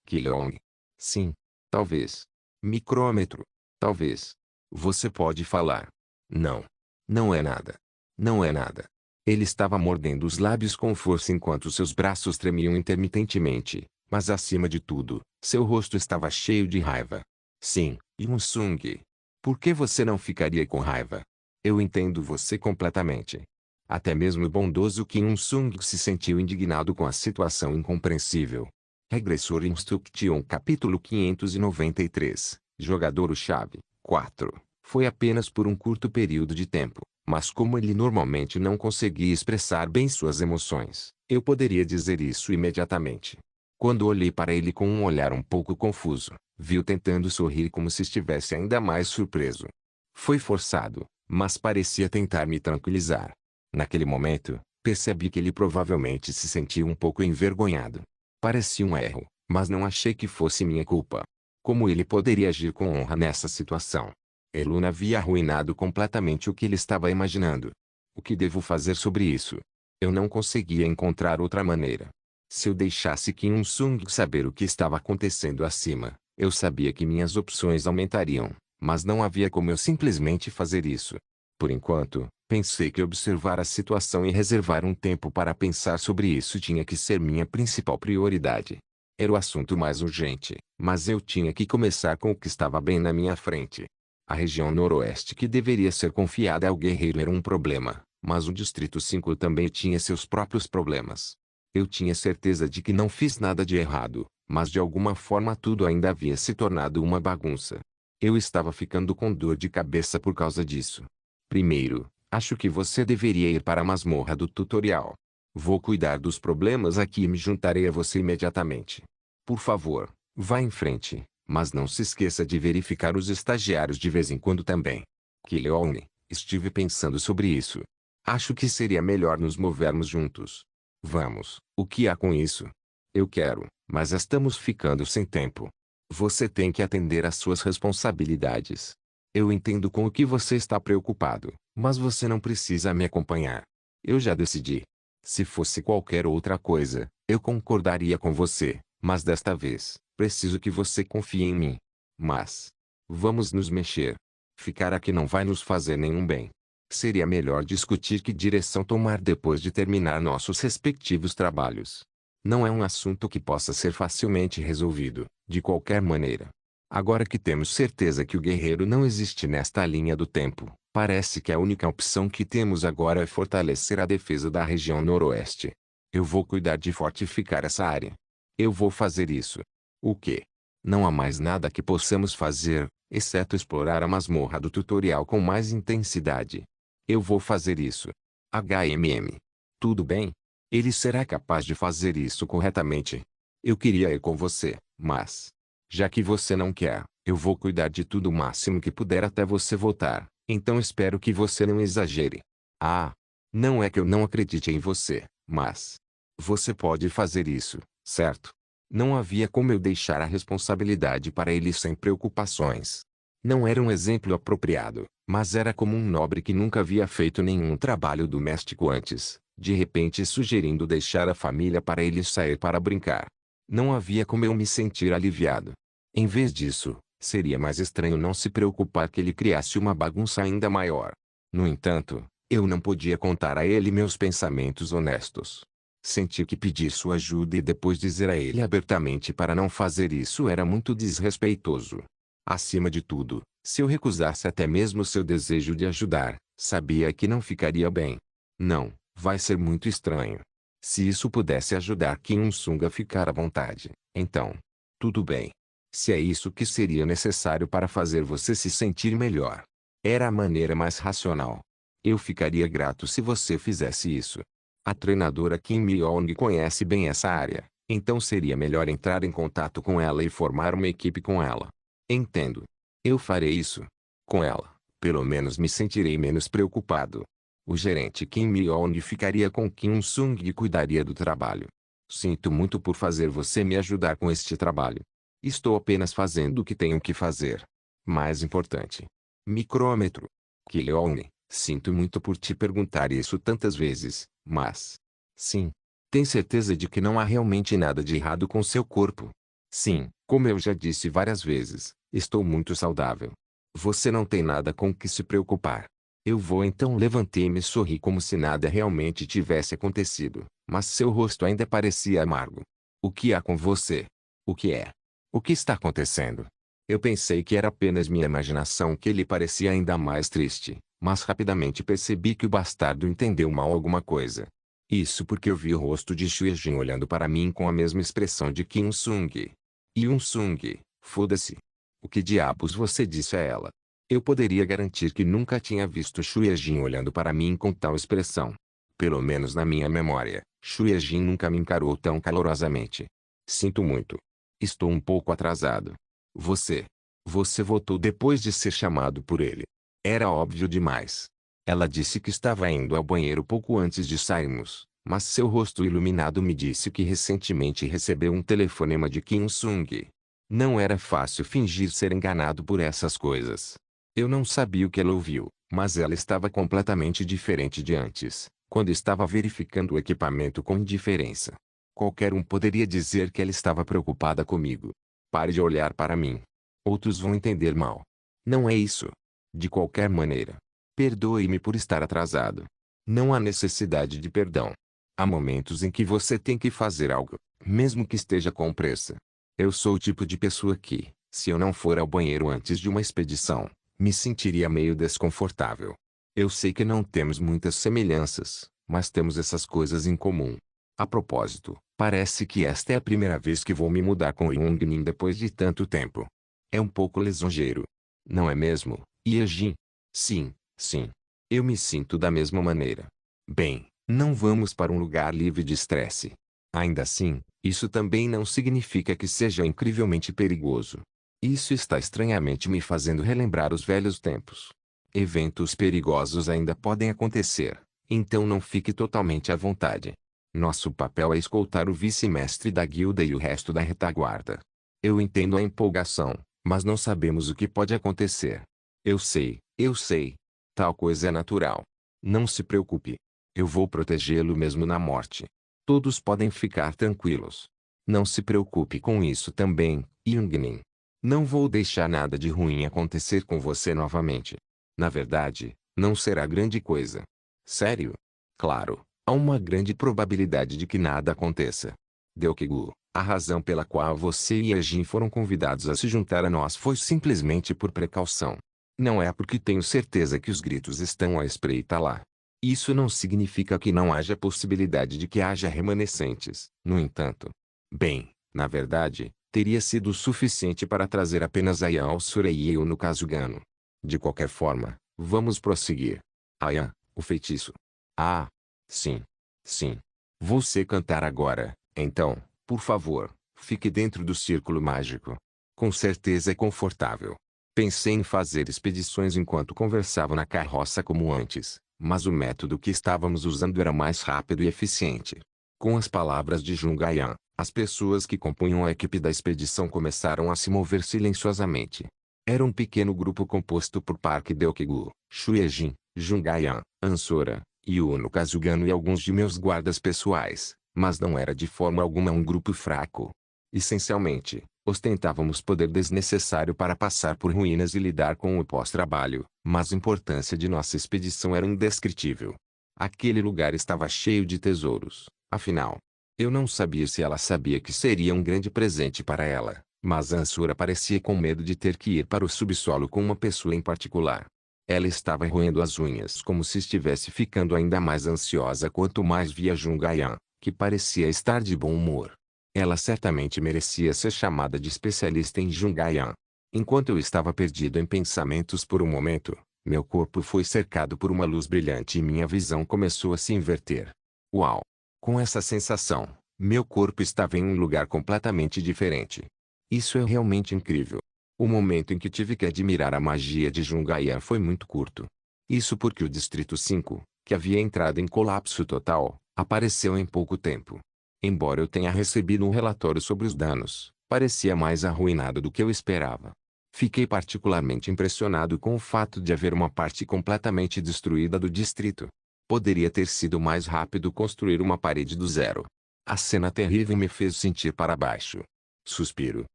Ki-long. Sim. Talvez. Micrômetro. Talvez. Você pode falar. Não. Não é nada. Não é nada. Ele estava mordendo os lábios com força enquanto seus braços tremiam intermitentemente, mas acima de tudo, seu rosto estava cheio de raiva. Sim, Yoon-sung. Por que você não ficaria com raiva? Eu entendo você completamente. Até mesmo o bondoso Kim Il-sung se sentiu indignado com a situação incompreensível. Regressor Instruction capítulo 593, Jogador-chave, 4. Foi apenas por um curto período de tempo, mas como ele normalmente não conseguia expressar bem suas emoções, eu poderia dizer isso imediatamente. Quando olhei para ele com um olhar um pouco confuso, vi-o tentando sorrir como se estivesse ainda mais surpreso. Foi forçado, mas parecia tentar me tranquilizar. Naquele momento, percebi que ele provavelmente se sentia um pouco envergonhado. Parecia um erro, mas não achei que fosse minha culpa. Como ele poderia agir com honra nessa situação? Eluna havia arruinado completamente o que ele estava imaginando. O que devo fazer sobre isso? Eu não conseguia encontrar outra maneira. Se eu deixasse Kim Il-sung saber o que estava acontecendo acima, eu sabia que minhas opções aumentariam, mas não havia como eu simplesmente fazer isso. Por enquanto, pensei que observar a situação e reservar um tempo para pensar sobre isso tinha que ser minha principal prioridade. Era o assunto mais urgente, mas eu tinha que começar com o que estava bem na minha frente. A região noroeste que deveria ser confiada ao guerreiro era um problema, mas o Distrito 5 também tinha seus próprios problemas. Eu tinha certeza de que não fiz nada de errado, mas de alguma forma tudo ainda havia se tornado uma bagunça. Eu estava ficando com dor de cabeça por causa disso. Primeiro, acho que você deveria ir para a masmorra do tutorial. Vou cuidar dos problemas aqui e me juntarei a você imediatamente. Por favor, vá em frente, mas não se esqueça de verificar os estagiários de vez em quando também. Ki-leon, estive pensando sobre isso. Acho que seria melhor nos movermos juntos. Vamos, o que há com isso? Eu quero, mas estamos ficando sem tempo. Você tem que atender às suas responsabilidades. Eu entendo com o que você está preocupado, mas você não precisa me acompanhar. Eu já decidi. Se fosse qualquer outra coisa, eu concordaria com você, mas desta vez, preciso que você confie em mim. Mas, vamos nos mexer. Ficar aqui não vai nos fazer nenhum bem. Seria melhor discutir que direção tomar depois de terminar nossos respectivos trabalhos. Não é um assunto que possa ser facilmente resolvido, de qualquer maneira. Agora que temos certeza que o guerreiro não existe nesta linha do tempo, parece que a única opção que temos agora é fortalecer a defesa da região noroeste. Eu vou cuidar de fortificar essa área. Eu vou fazer isso. O quê? Não há mais nada que possamos fazer, exceto explorar a masmorra do tutorial com mais intensidade. Eu vou fazer isso. HMM. Tudo bem? Ele será capaz de fazer isso corretamente. Eu queria ir com você, mas, já que você não quer, eu vou cuidar de tudo o máximo que puder até você voltar, então espero que você não exagere. Ah, não é que eu não acredite em você, mas você pode fazer isso, certo? Não havia como eu deixar a responsabilidade para ele sem preocupações. Não era um exemplo apropriado, mas era como um nobre que nunca havia feito nenhum trabalho doméstico antes, de repente sugerindo deixar a família para ele sair para brincar. Não havia como eu me sentir aliviado. Em vez disso, seria mais estranho não se preocupar que ele criasse uma bagunça ainda maior. No entanto, eu não podia contar a ele meus pensamentos honestos. Senti que pedir sua ajuda e depois dizer a ele abertamente para não fazer isso era muito desrespeitoso. Acima de tudo, se eu recusasse até mesmo seu desejo de ajudar, sabia que não ficaria bem. Não, vai ser muito estranho. Se isso pudesse ajudar Kim Sung a ficar à vontade, então, tudo bem. Se é isso que seria necessário para fazer você se sentir melhor. Era a maneira mais racional. Eu ficaria grato se você fizesse isso. A treinadora Kim Myong conhece bem essa área, então seria melhor entrar em contato com ela e formar uma equipe com ela. Entendo. Eu farei isso. Com ela, pelo menos me sentirei menos preocupado. O gerente Kim Myong ficaria com Kim Sung e cuidaria do trabalho. Sinto muito por fazer você me ajudar com este trabalho. Estou apenas fazendo o que tenho que fazer. Mais importante. Micrômetro. Kyleon, sinto muito por te perguntar isso tantas vezes, mas... Sim. Tem certeza de que não há realmente nada de errado com seu corpo? Sim, como eu já disse várias vezes, estou muito saudável. Você não tem nada com que se preocupar. Eu vou então levantei-me e sorri como se nada realmente tivesse acontecido, mas seu rosto ainda parecia amargo. O que há com você? O que é? O que está acontecendo? Eu pensei que era apenas minha imaginação que ele parecia ainda mais triste, mas rapidamente percebi que o bastardo entendeu mal alguma coisa. Isso porque eu vi o rosto de Xuejin olhando para mim com a mesma expressão de Kim Sung. Yun Sung, foda-se. O que diabos você disse a ela? Eu poderia garantir que nunca tinha visto Xuejin olhando para mim com tal expressão. Pelo menos na minha memória, Xuejin nunca me encarou tão calorosamente. Sinto muito. Estou um pouco atrasado. Você. Você voltou depois de ser chamado por ele. Era óbvio demais. Ela disse que estava indo ao banheiro pouco antes de sairmos, mas seu rosto iluminado me disse que recentemente recebeu um telefonema de Kim Sung. Não era fácil fingir ser enganado por essas coisas. Eu não sabia o que ela ouviu, mas ela estava completamente diferente de antes, quando estava verificando o equipamento com indiferença. Qualquer um poderia dizer que ela estava preocupada comigo. Pare de olhar para mim. Outros vão entender mal. Não é isso. De qualquer maneira. Perdoe-me por estar atrasado. Não há necessidade de perdão. Há momentos em que você tem que fazer algo, mesmo que esteja com pressa. Eu sou o tipo de pessoa que, se eu não for ao banheiro antes de uma expedição, me sentiria meio desconfortável. Eu sei que não temos muitas semelhanças, mas temos essas coisas em comum. A propósito, parece que esta é a primeira vez que vou me mudar com Yongnin depois de tanto tempo. É um pouco lisonjeiro. Não é mesmo, Yejin? Sim, sim. Eu me sinto da mesma maneira. Bem, não vamos para um lugar livre de estresse. Ainda assim, isso também não significa que seja incrivelmente perigoso. Isso está estranhamente me fazendo relembrar os velhos tempos. Eventos perigosos ainda podem acontecer, então não fique totalmente à vontade. Nosso papel é escoltar o vice-mestre da guilda e o resto da retaguarda. Eu entendo a empolgação, mas não sabemos o que pode acontecer. Eu sei, eu sei. Tal coisa é natural. Não se preocupe. Eu vou protegê-lo mesmo na morte. Todos podem ficar tranquilos. Não se preocupe com isso também, Yungnin. Não vou deixar nada de ruim acontecer com você novamente. Na verdade, não será grande coisa. Sério? Claro, há uma grande probabilidade de que nada aconteça. Deokigu, a razão pela qual você e a Jin foram convidados a se juntar a nós foi simplesmente por precaução. Não é porque tenho certeza que os gritos estão à espreita lá. Isso não significa que não haja possibilidade de que haja remanescentes, no entanto. Bem, na verdade, teria sido suficiente para trazer apenas Aya ao Surei no Kazugano. De qualquer forma, vamos prosseguir. Aya, o feitiço. Ah, sim. Sim. Você cantar agora, então, por favor, fique dentro do círculo mágico. Com certeza é confortável. Pensei em fazer expedições enquanto conversava na carroça como antes, mas o método que estávamos usando era mais rápido e eficiente. Com as palavras de Jungayan, as pessoas que compunham a equipe da expedição começaram a se mover silenciosamente. Era um pequeno grupo composto por Park Deokigu, Shueijin, Jungayan, Ansora, Yuno Kazugano e alguns de meus guardas pessoais, mas não era de forma alguma um grupo fraco. Essencialmente, ostentávamos poder desnecessário para passar por ruínas e lidar com o pós-trabalho, mas a importância de nossa expedição era indescritível. Aquele lugar estava cheio de tesouros, afinal. Eu não sabia se ela sabia que seria um grande presente para ela, mas Ansura parecia com medo de ter que ir para o subsolo com uma pessoa em particular. Ela estava roendo as unhas como se estivesse ficando ainda mais ansiosa quanto mais via Jungayan, que parecia estar de bom humor. Ela certamente merecia ser chamada de especialista em Jungayan. Enquanto eu estava perdido em pensamentos por um momento, meu corpo foi cercado por uma luz brilhante e minha visão começou a se inverter. Uau! Com essa sensação, meu corpo estava em um lugar completamente diferente. Isso é realmente incrível. O momento em que tive que admirar a magia de Jungayan foi muito curto. Isso porque o Distrito 5, que havia entrado em colapso total, apareceu em pouco tempo. Embora eu tenha recebido um relatório sobre os danos, parecia mais arruinado do que eu esperava. Fiquei particularmente impressionado com o fato de haver uma parte completamente destruída do distrito. Poderia ter sido mais rápido construir uma parede do zero. A cena terrível me fez sentir para baixo. Suspiro.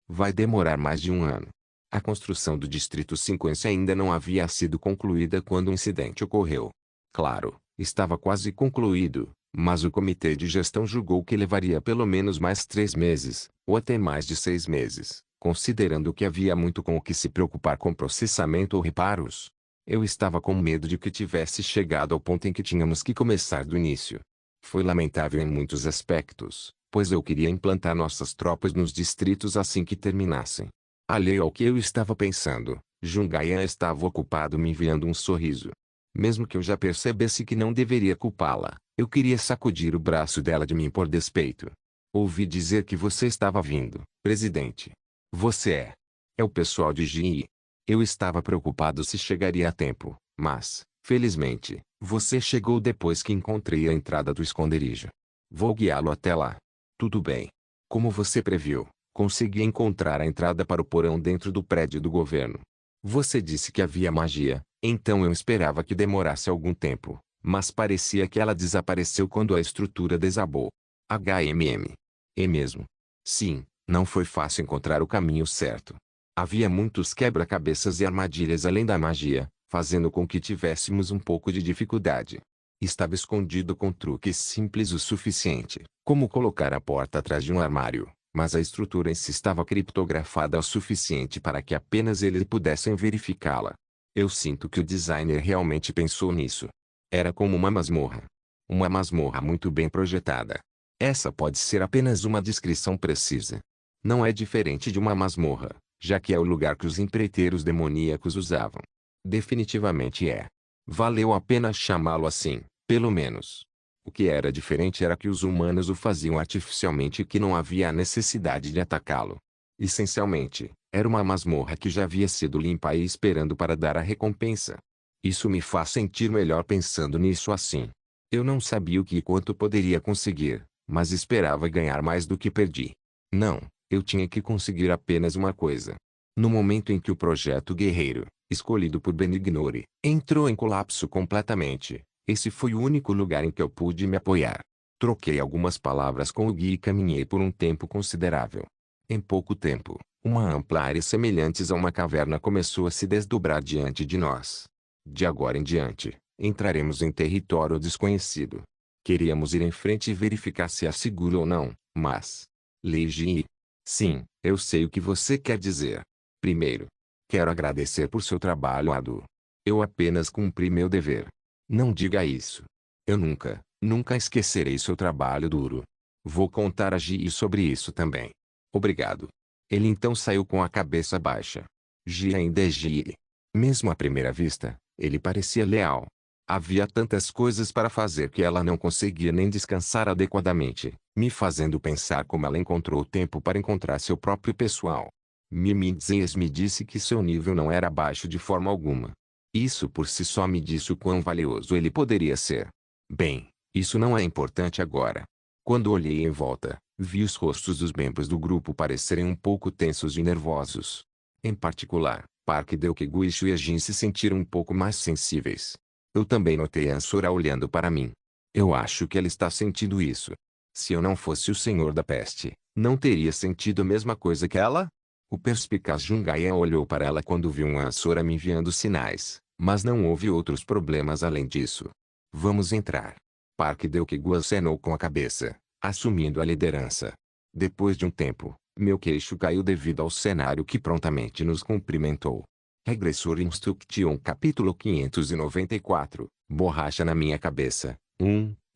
Vai demorar mais de um ano. A construção do Distrito 50 ainda não havia sido concluída quando o incidente ocorreu. Claro, estava quase concluído, mas o comitê de gestão julgou que levaria pelo menos mais 3 meses, ou até mais de 6 meses, considerando que havia muito com o que se preocupar com processamento ou reparos. Eu estava com medo de que tivesse chegado ao ponto em que tínhamos que começar do início. Foi lamentável em muitos aspectos, pois eu queria implantar nossas tropas nos distritos assim que terminassem. Alheio ao que eu estava pensando, Jungayan estava ocupado me enviando um sorriso. Mesmo que eu já percebesse que não deveria culpá-la, eu queria sacudir o braço dela de mim por despeito. Ouvi dizer que você estava vindo, presidente. Você é. É o pessoal de GI. Eu estava preocupado se chegaria a tempo, mas, felizmente, você chegou depois que encontrei a entrada do esconderijo. Vou guiá-lo até lá. Tudo bem. Como você previu, consegui encontrar a entrada para o porão dentro do prédio do governo. Você disse que havia magia, então eu esperava que demorasse algum tempo, mas parecia que ela desapareceu quando a estrutura desabou. É mesmo. Sim, não foi fácil encontrar o caminho certo. Havia muitos quebra-cabeças e armadilhas além da magia, fazendo com que tivéssemos um pouco de dificuldade. Estava escondido com truques simples o suficiente, como colocar a porta atrás de um armário, mas a estrutura em si estava criptografada o suficiente para que apenas eles pudessem verificá-la. Eu sinto que o designer realmente pensou nisso. Era como uma masmorra. Uma masmorra muito bem projetada. Essa pode ser apenas uma descrição precisa. Não é diferente de uma masmorra, já que é o lugar que os empreiteiros demoníacos usavam. Definitivamente é. Valeu a pena chamá-lo assim, pelo menos. O que era diferente era que os humanos o faziam artificialmente e que não havia a necessidade de atacá-lo. Essencialmente, era uma masmorra que já havia sido limpa e esperando para dar a recompensa. Isso me faz sentir melhor pensando nisso assim. Eu não sabia o que e quanto poderia conseguir, mas esperava ganhar mais do que perdi. Não, Eu tinha que conseguir apenas uma coisa. No momento em que o projeto guerreiro, escolhido por Benignore, entrou em colapso completamente, esse foi o único lugar em que eu pude me apoiar. Troquei algumas palavras com o guia e caminhei por um tempo considerável. Em pouco tempo, uma ampla área semelhante a uma caverna começou a se desdobrar diante de nós. De agora em diante, entraremos em território desconhecido. Queríamos ir em frente e verificar se é seguro ou não, mas... Leigi. Sim, eu sei o que você quer dizer. Primeiro, quero agradecer por seu trabalho árduo. Eu apenas cumpri meu dever. Não diga isso. Eu nunca esquecerei seu trabalho duro. Vou contar a Gi sobre isso também. Obrigado. Ele então saiu com a cabeça baixa. Gi ainda é Gi. Mesmo à primeira vista, ele parecia leal. Havia tantas coisas para fazer que ela não conseguia nem descansar adequadamente, me fazendo pensar como ela encontrou tempo para encontrar seu próprio pessoal. Mimi Zeiss me disse que seu nível não era baixo de forma alguma. Isso por si só me disse o quão valioso ele poderia ser. Bem, isso não é importante agora. Quando olhei em volta, vi os rostos dos membros do grupo parecerem um pouco tensos e nervosos. Em particular, Park Deokiguchi e a Jin se sentiram um pouco mais sensíveis. Eu também notei a Ansura olhando para mim. Eu acho que ela está sentindo isso. Se eu não fosse o Senhor da Peste, não teria sentido a mesma coisa que ela? O perspicaz Jungaia olhou para ela quando viu a Ansura me enviando sinais, mas não houve outros problemas além disso. Vamos entrar. Park Deokigu acenou com a cabeça, assumindo a liderança. Depois de um tempo, meu queixo caiu devido ao cenário que prontamente nos cumprimentou. Regressor Instruction capítulo 594, borracha na minha cabeça.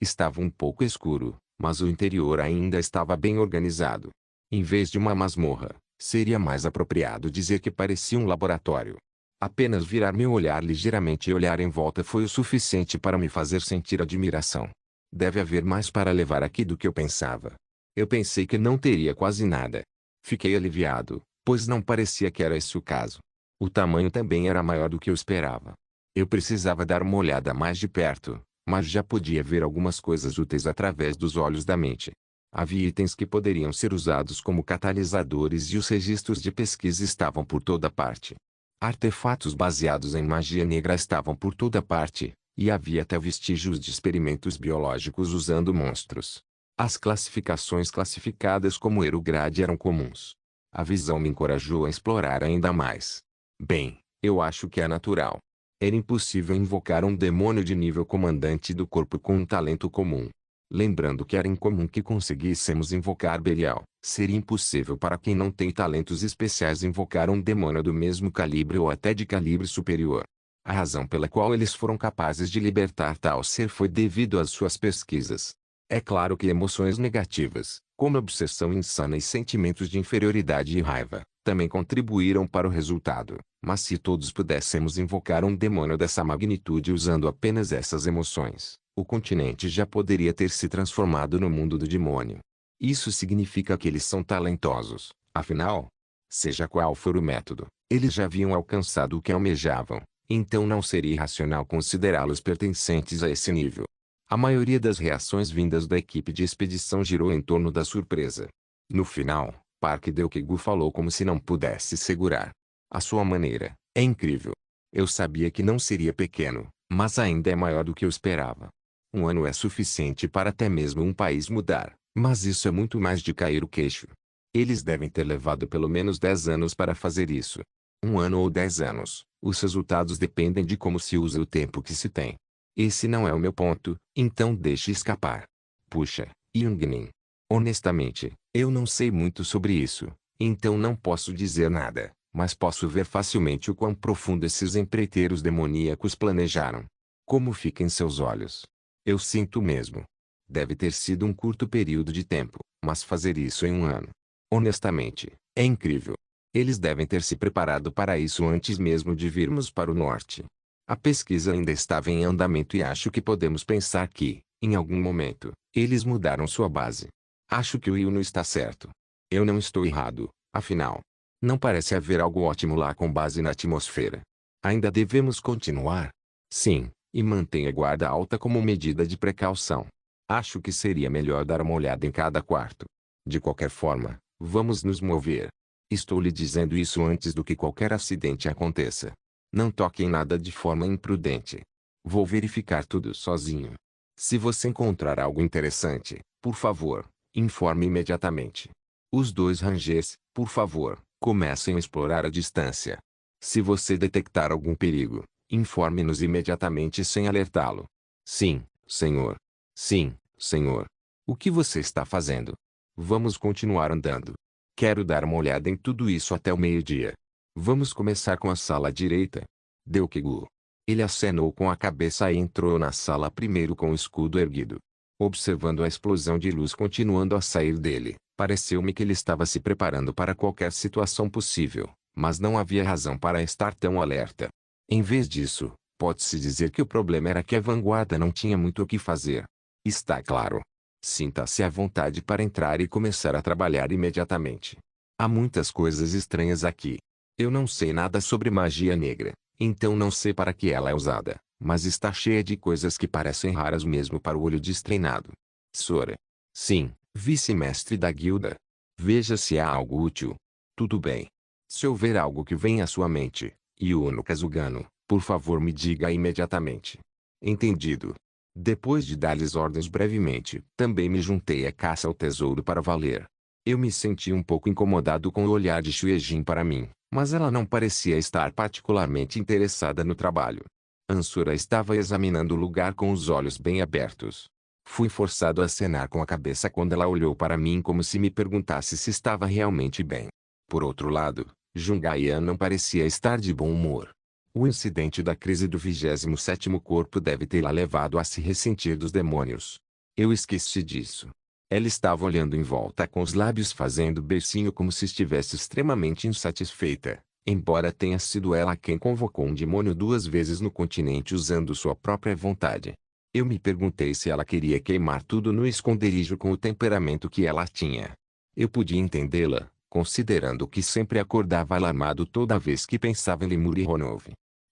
Estava um pouco escuro, mas o interior ainda estava bem organizado. Em vez de uma masmorra, seria mais apropriado dizer que parecia um laboratório. Apenas virar meu olhar ligeiramente e olhar em volta foi o suficiente para me fazer sentir admiração. Deve haver mais para levar aqui do que eu pensava. Eu pensei que não teria quase nada. Fiquei aliviado, pois não parecia que era esse o caso. O tamanho também era maior do que eu esperava. Eu precisava dar uma olhada mais de perto, mas já podia ver algumas coisas úteis através dos olhos da mente. Havia itens que poderiam ser usados como catalisadores e os registros de pesquisa estavam por toda parte. Artefatos baseados em magia negra estavam por toda parte, e havia até vestígios de experimentos biológicos usando monstros. As classificações classificadas como Erugrade eram comuns. A visão me encorajou a explorar ainda mais. Bem, eu acho que é natural. Era impossível invocar um demônio de nível comandante do corpo com um talento comum. Lembrando que era incomum que conseguíssemos invocar Belial, seria impossível para quem não tem talentos especiais invocar um demônio do mesmo calibre ou até de calibre superior. A razão pela qual eles foram capazes de libertar tal ser foi devido às suas pesquisas. É claro que emoções negativas, como obsessão insana e sentimentos de inferioridade e raiva, também contribuíram para o resultado, mas se todos pudéssemos invocar um demônio dessa magnitude usando apenas essas emoções, o continente já poderia ter se transformado no mundo do demônio. Isso significa que eles são talentosos, afinal. Seja qual for o método, eles já haviam alcançado o que almejavam, então não seria irracional considerá-los pertencentes a esse nível. A maioria das reações vindas da equipe de expedição girou em torno da surpresa. No final, Park Deokegu falou como se não pudesse segurar. A sua maneira é incrível. Eu sabia que não seria pequeno, mas ainda é maior do que eu esperava. Um ano é suficiente para até mesmo um país mudar, mas isso é muito mais de cair o queixo. Eles devem ter levado pelo menos 10 anos para fazer isso. 1 ano ou 10 anos, os resultados dependem de como se usa o tempo que se tem. Esse não é o meu ponto, então deixe escapar. Puxa, Jungnin. Honestamente, eu não sei muito sobre isso, então não posso dizer nada, mas posso ver facilmente o quão profundo esses empreiteiros demoníacos planejaram. Como fica em seus olhos? Eu sinto mesmo. Deve ter sido um curto período de tempo, mas fazer isso em 1 ano. Honestamente, é incrível. Eles devem ter se preparado para isso antes mesmo de virmos para o norte. A pesquisa ainda estava em andamento e acho que podemos pensar que, em algum momento, eles mudaram sua base. Acho que o Yuno está certo. Eu não estou errado, afinal. Não parece haver algo ótimo lá com base na atmosfera. Ainda devemos continuar? Sim, e mantenha a guarda alta como medida de precaução. Acho que seria melhor dar uma olhada em cada quarto. De qualquer forma, Vamos nos mover. Estou lhe dizendo isso antes do que qualquer acidente aconteça. Não toque em nada de forma imprudente. Vou verificar tudo sozinho. Se você encontrar algo interessante, por favor, informe imediatamente. Os dois rangers, por favor, comecem a explorar a distância. Se você detectar algum perigo, informe-nos imediatamente sem alertá-lo. Sim, senhor. Sim, senhor. O que você está fazendo? Vamos continuar andando. Quero dar uma olhada em tudo isso até o meio-dia. Vamos começar com a sala direita. Deu que Gu. Ele acenou com a cabeça e entrou na sala primeiro com o escudo erguido. Observando a explosão de luz continuando a sair dele, pareceu-me que ele estava se preparando para qualquer situação possível, mas não havia razão para estar tão alerta. Em vez disso, pode-se dizer que o problema era que a vanguarda não tinha muito o que fazer. Está claro. Sinta-se à vontade para entrar e começar a trabalhar imediatamente. Há muitas coisas estranhas aqui. Eu não sei nada sobre magia negra, então não sei para que ela é usada, mas está cheia de coisas que parecem raras mesmo para o olho destreinado. Sora. Sim, vice-mestre da guilda. Veja se há algo útil. Tudo bem. Se houver algo que venha à sua mente, Yuno Kazugano, por favor me diga imediatamente. Entendido. Depois de dar-lhes ordens brevemente, também me juntei à caça ao tesouro para valer. Eu me senti um pouco incomodado com o olhar de Xuejin para mim, mas ela não parecia estar particularmente interessada no trabalho. Ansura estava examinando o lugar com os olhos bem abertos. Fui forçado a acenar com a cabeça quando ela olhou para mim como se me perguntasse se estava realmente bem. Por outro lado, Jungaian não parecia estar de bom humor. O incidente da crise do 27º corpo deve tê-la levado a se ressentir dos demônios. Eu esqueci disso. Ela estava olhando em volta com os lábios fazendo beicinho como se estivesse extremamente insatisfeita, embora tenha sido ela quem convocou um demônio 2 vezes no continente usando sua própria vontade. Eu me perguntei se ela queria queimar tudo no esconderijo com o temperamento que ela tinha. Eu podia entendê-la, considerando que sempre acordava alarmado toda vez que pensava em Lemur e Ronov.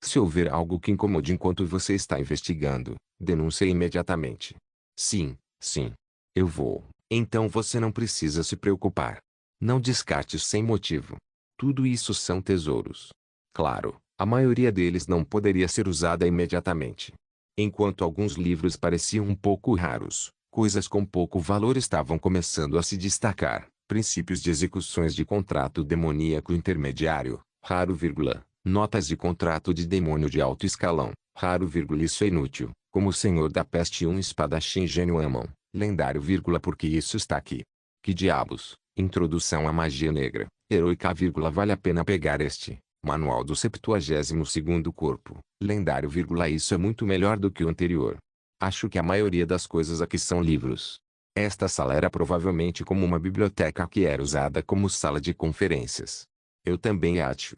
Se houver algo que incomode enquanto você está investigando, denuncie imediatamente. Sim, sim. Eu vou. Então você não precisa se preocupar. Não descarte sem motivo. Tudo isso são tesouros. Claro, a maioria deles não poderia ser usada imediatamente. Enquanto alguns livros pareciam um pouco raros, coisas com pouco valor estavam começando a se destacar. Princípios de execuções de contrato demoníaco intermediário, raro, notas de contrato de demônio de alto escalão, raro, isso é inútil, como o Senhor da Peste e um espadachim gênio amam, lendário, porque isso está aqui. Que diabos, introdução à magia negra, heroica, vale a pena pegar este, manual do 72º corpo, lendário, isso é muito melhor do que o anterior. Acho que a maioria das coisas aqui são livros. Esta sala era provavelmente como uma biblioteca que era usada como sala de conferências. Eu também acho.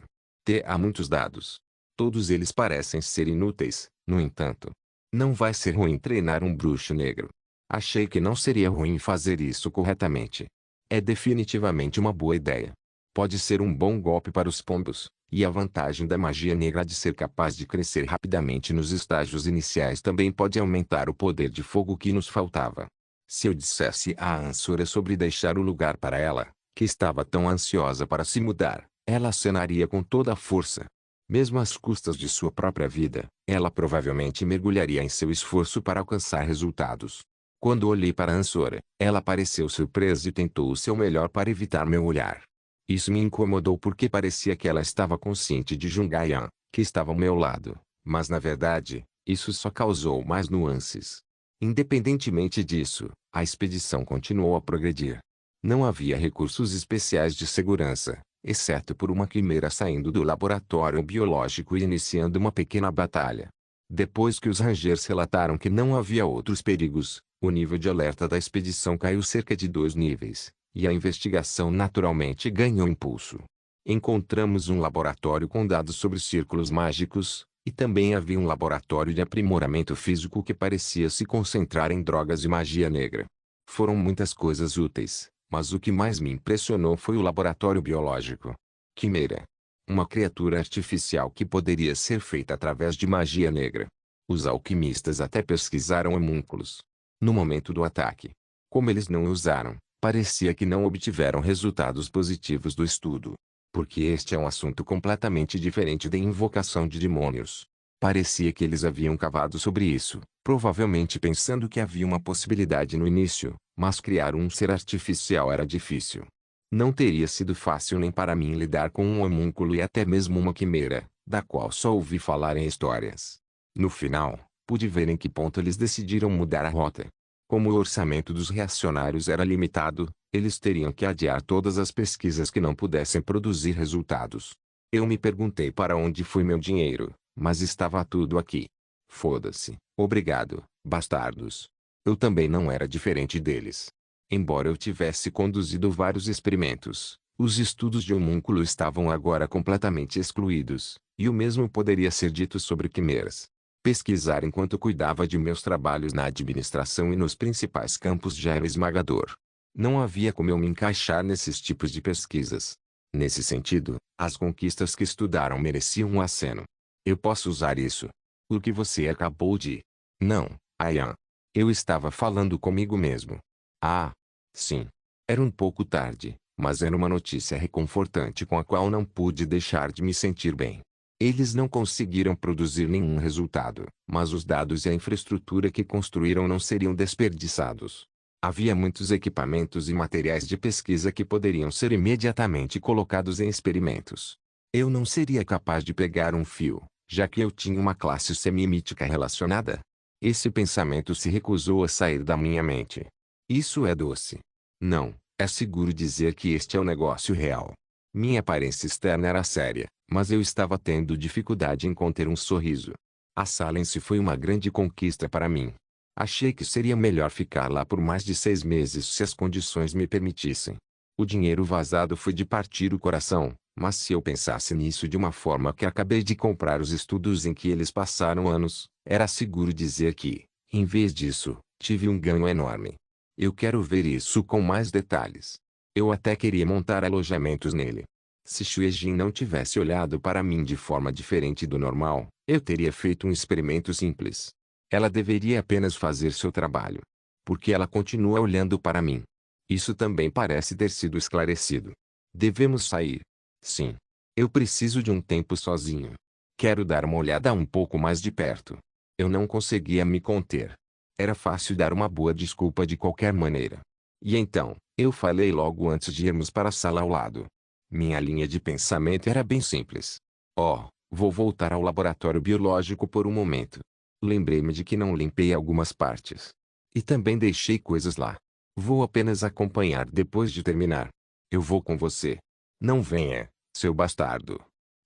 Há muitos dados. Todos eles parecem ser inúteis, no entanto. Não vai ser ruim treinar um bruxo negro. Achei que não seria ruim fazer isso corretamente. É definitivamente uma boa ideia. Pode ser um bom golpe para os pombos, e a vantagem da magia negra de ser capaz de crescer rapidamente nos estágios iniciais também pode aumentar o poder de fogo que nos faltava. Se eu dissesse a Ansura sobre deixar o lugar para ela, que estava tão ansiosa para se mudar, ela acenaria com toda a força. Mesmo às custas de sua própria vida, ela provavelmente mergulharia em seu esforço para alcançar resultados. Quando olhei para Ansura, ela pareceu surpresa e tentou o seu melhor para evitar meu olhar. Isso me incomodou porque parecia que ela estava consciente de Jungaian, que estava ao meu lado, mas na verdade, isso só causou mais nuances. Independentemente disso, a expedição continuou a progredir. Não havia recursos especiais de segurança, exceto por uma quimera saindo do laboratório biológico e iniciando uma pequena batalha. Depois que os rangers relataram que não havia outros perigos, o nível de alerta da expedição caiu cerca de 2 níveis, e a investigação naturalmente ganhou impulso. Encontramos um laboratório com dados sobre círculos mágicos, e também havia um laboratório de aprimoramento físico que parecia se concentrar em drogas e magia negra. Foram muitas coisas úteis, mas o que mais me impressionou foi o laboratório biológico. Quimera. Uma criatura artificial que poderia ser feita através de magia negra. Os alquimistas até pesquisaram homúnculos. No momento do ataque. Como eles não usaram, Parecia que não obtiveram resultados positivos do estudo. Porque este é um assunto completamente diferente da invocação de demônios. Parecia que eles haviam cavado sobre isso, provavelmente pensando que havia uma possibilidade no início, mas criar um ser artificial era difícil. Não teria sido fácil nem para mim lidar com um homúnculo e até mesmo uma quimera, da qual só ouvi falar em histórias. No final, pude ver em que ponto eles decidiram mudar a rota. Como o orçamento dos reacionários era limitado, eles teriam que adiar todas as pesquisas que não pudessem produzir resultados. Eu me perguntei para onde foi meu dinheiro, mas estava tudo aqui. Foda-se, obrigado, bastardos. Eu também não era diferente deles. Embora eu tivesse conduzido vários experimentos, os estudos de homúnculo estavam agora completamente excluídos, e o mesmo poderia ser dito sobre quimeras. Pesquisar enquanto cuidava de meus trabalhos na administração e nos principais campos já era esmagador. Não havia como eu me encaixar nesses tipos de pesquisas. Nesse sentido, as conquistas que estudaram mereciam um aceno. Eu posso usar isso. O que você acabou de... Não, Ayan. Eu estava falando comigo mesmo. Ah, sim. Era um pouco tarde, mas era uma notícia reconfortante com a qual não pude deixar de me sentir bem. Eles não conseguiram produzir nenhum resultado, mas os dados e a infraestrutura que construíram não seriam desperdiçados. Havia muitos equipamentos e materiais de pesquisa que poderiam ser imediatamente colocados em experimentos. Eu não seria capaz de pegar um fio, já que eu tinha uma classe semimítica relacionada. Esse pensamento se recusou a sair da minha mente. Isso é doce. Não, é seguro dizer que este é o negócio real. Minha aparência externa era séria, mas eu estava tendo dificuldade em conter um sorriso. A sala em si foi uma grande conquista para mim. Achei que seria melhor ficar lá por mais de 6 meses se as condições me permitissem. O dinheiro vazado foi de partir o coração, mas se eu pensasse nisso de uma forma que acabei de comprar os estudos em que eles passaram anos, era seguro dizer que, em vez disso, tive um ganho enorme. Eu quero ver isso com mais detalhes. Eu até queria montar alojamentos nele. Se Xuejin não tivesse olhado para mim de forma diferente do normal, eu teria feito um experimento simples. Ela deveria apenas fazer seu trabalho. Porque ela continua olhando para mim. Isso também parece ter sido esclarecido. Devemos sair. Sim. Eu preciso de um tempo sozinho. Quero dar uma olhada um pouco mais de perto. Eu não conseguia me conter. Era fácil dar uma boa desculpa de qualquer maneira. E então, eu falei logo antes de irmos para a sala ao lado. Minha linha de pensamento era bem simples. Oh, vou voltar ao laboratório biológico por um momento. Lembrei-me de que não limpei algumas partes. E também deixei coisas lá. Vou apenas acompanhar depois de terminar. Eu vou com você. Não venha, seu bastardo.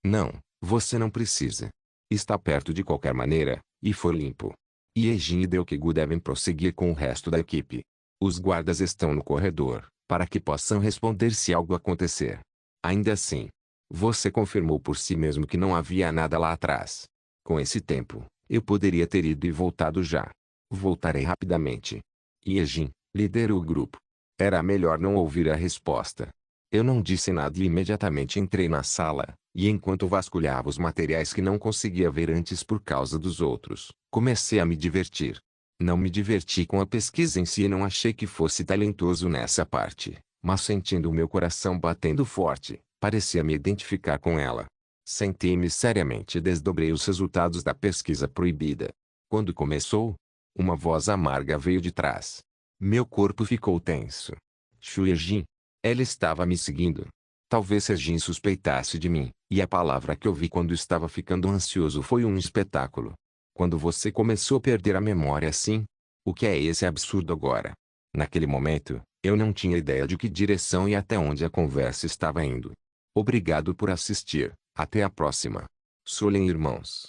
Não, você não precisa. Está perto de qualquer maneira, e foi limpo. Yejin e Deokegu devem prosseguir com o resto da equipe. Os guardas estão no corredor, para que possam responder se algo acontecer. Ainda assim, você confirmou por si mesmo que não havia nada lá atrás. Com esse tempo, eu poderia ter ido e voltado já. Voltarei rapidamente. Yejin, liderou o grupo. Era melhor não ouvir a resposta. Eu não disse nada e imediatamente entrei na sala, e enquanto vasculhava os materiais que não conseguia ver antes por causa dos outros, comecei a me divertir. Não me diverti com a pesquisa em si e não achei que fosse talentoso nessa parte, mas sentindo o meu coração batendo forte, parecia me identificar com ela. Sentei-me seriamente e desdobrei os resultados da pesquisa proibida. Quando começou, uma voz amarga veio de trás. Meu corpo ficou tenso. Xuejin. Ela estava me seguindo. Talvez Sejin suspeitasse de mim, e a palavra que ouvi quando estava ficando ansioso foi um espetáculo. Quando você começou a perder a memória assim? O que é esse absurdo agora? Naquele momento, eu não tinha ideia de que direção e até onde a conversa estava indo. Obrigado por assistir. Até a próxima. Solen Irmãos.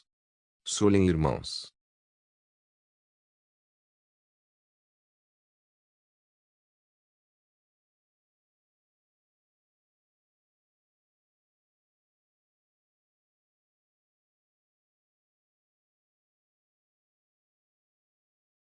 Solen Irmãos.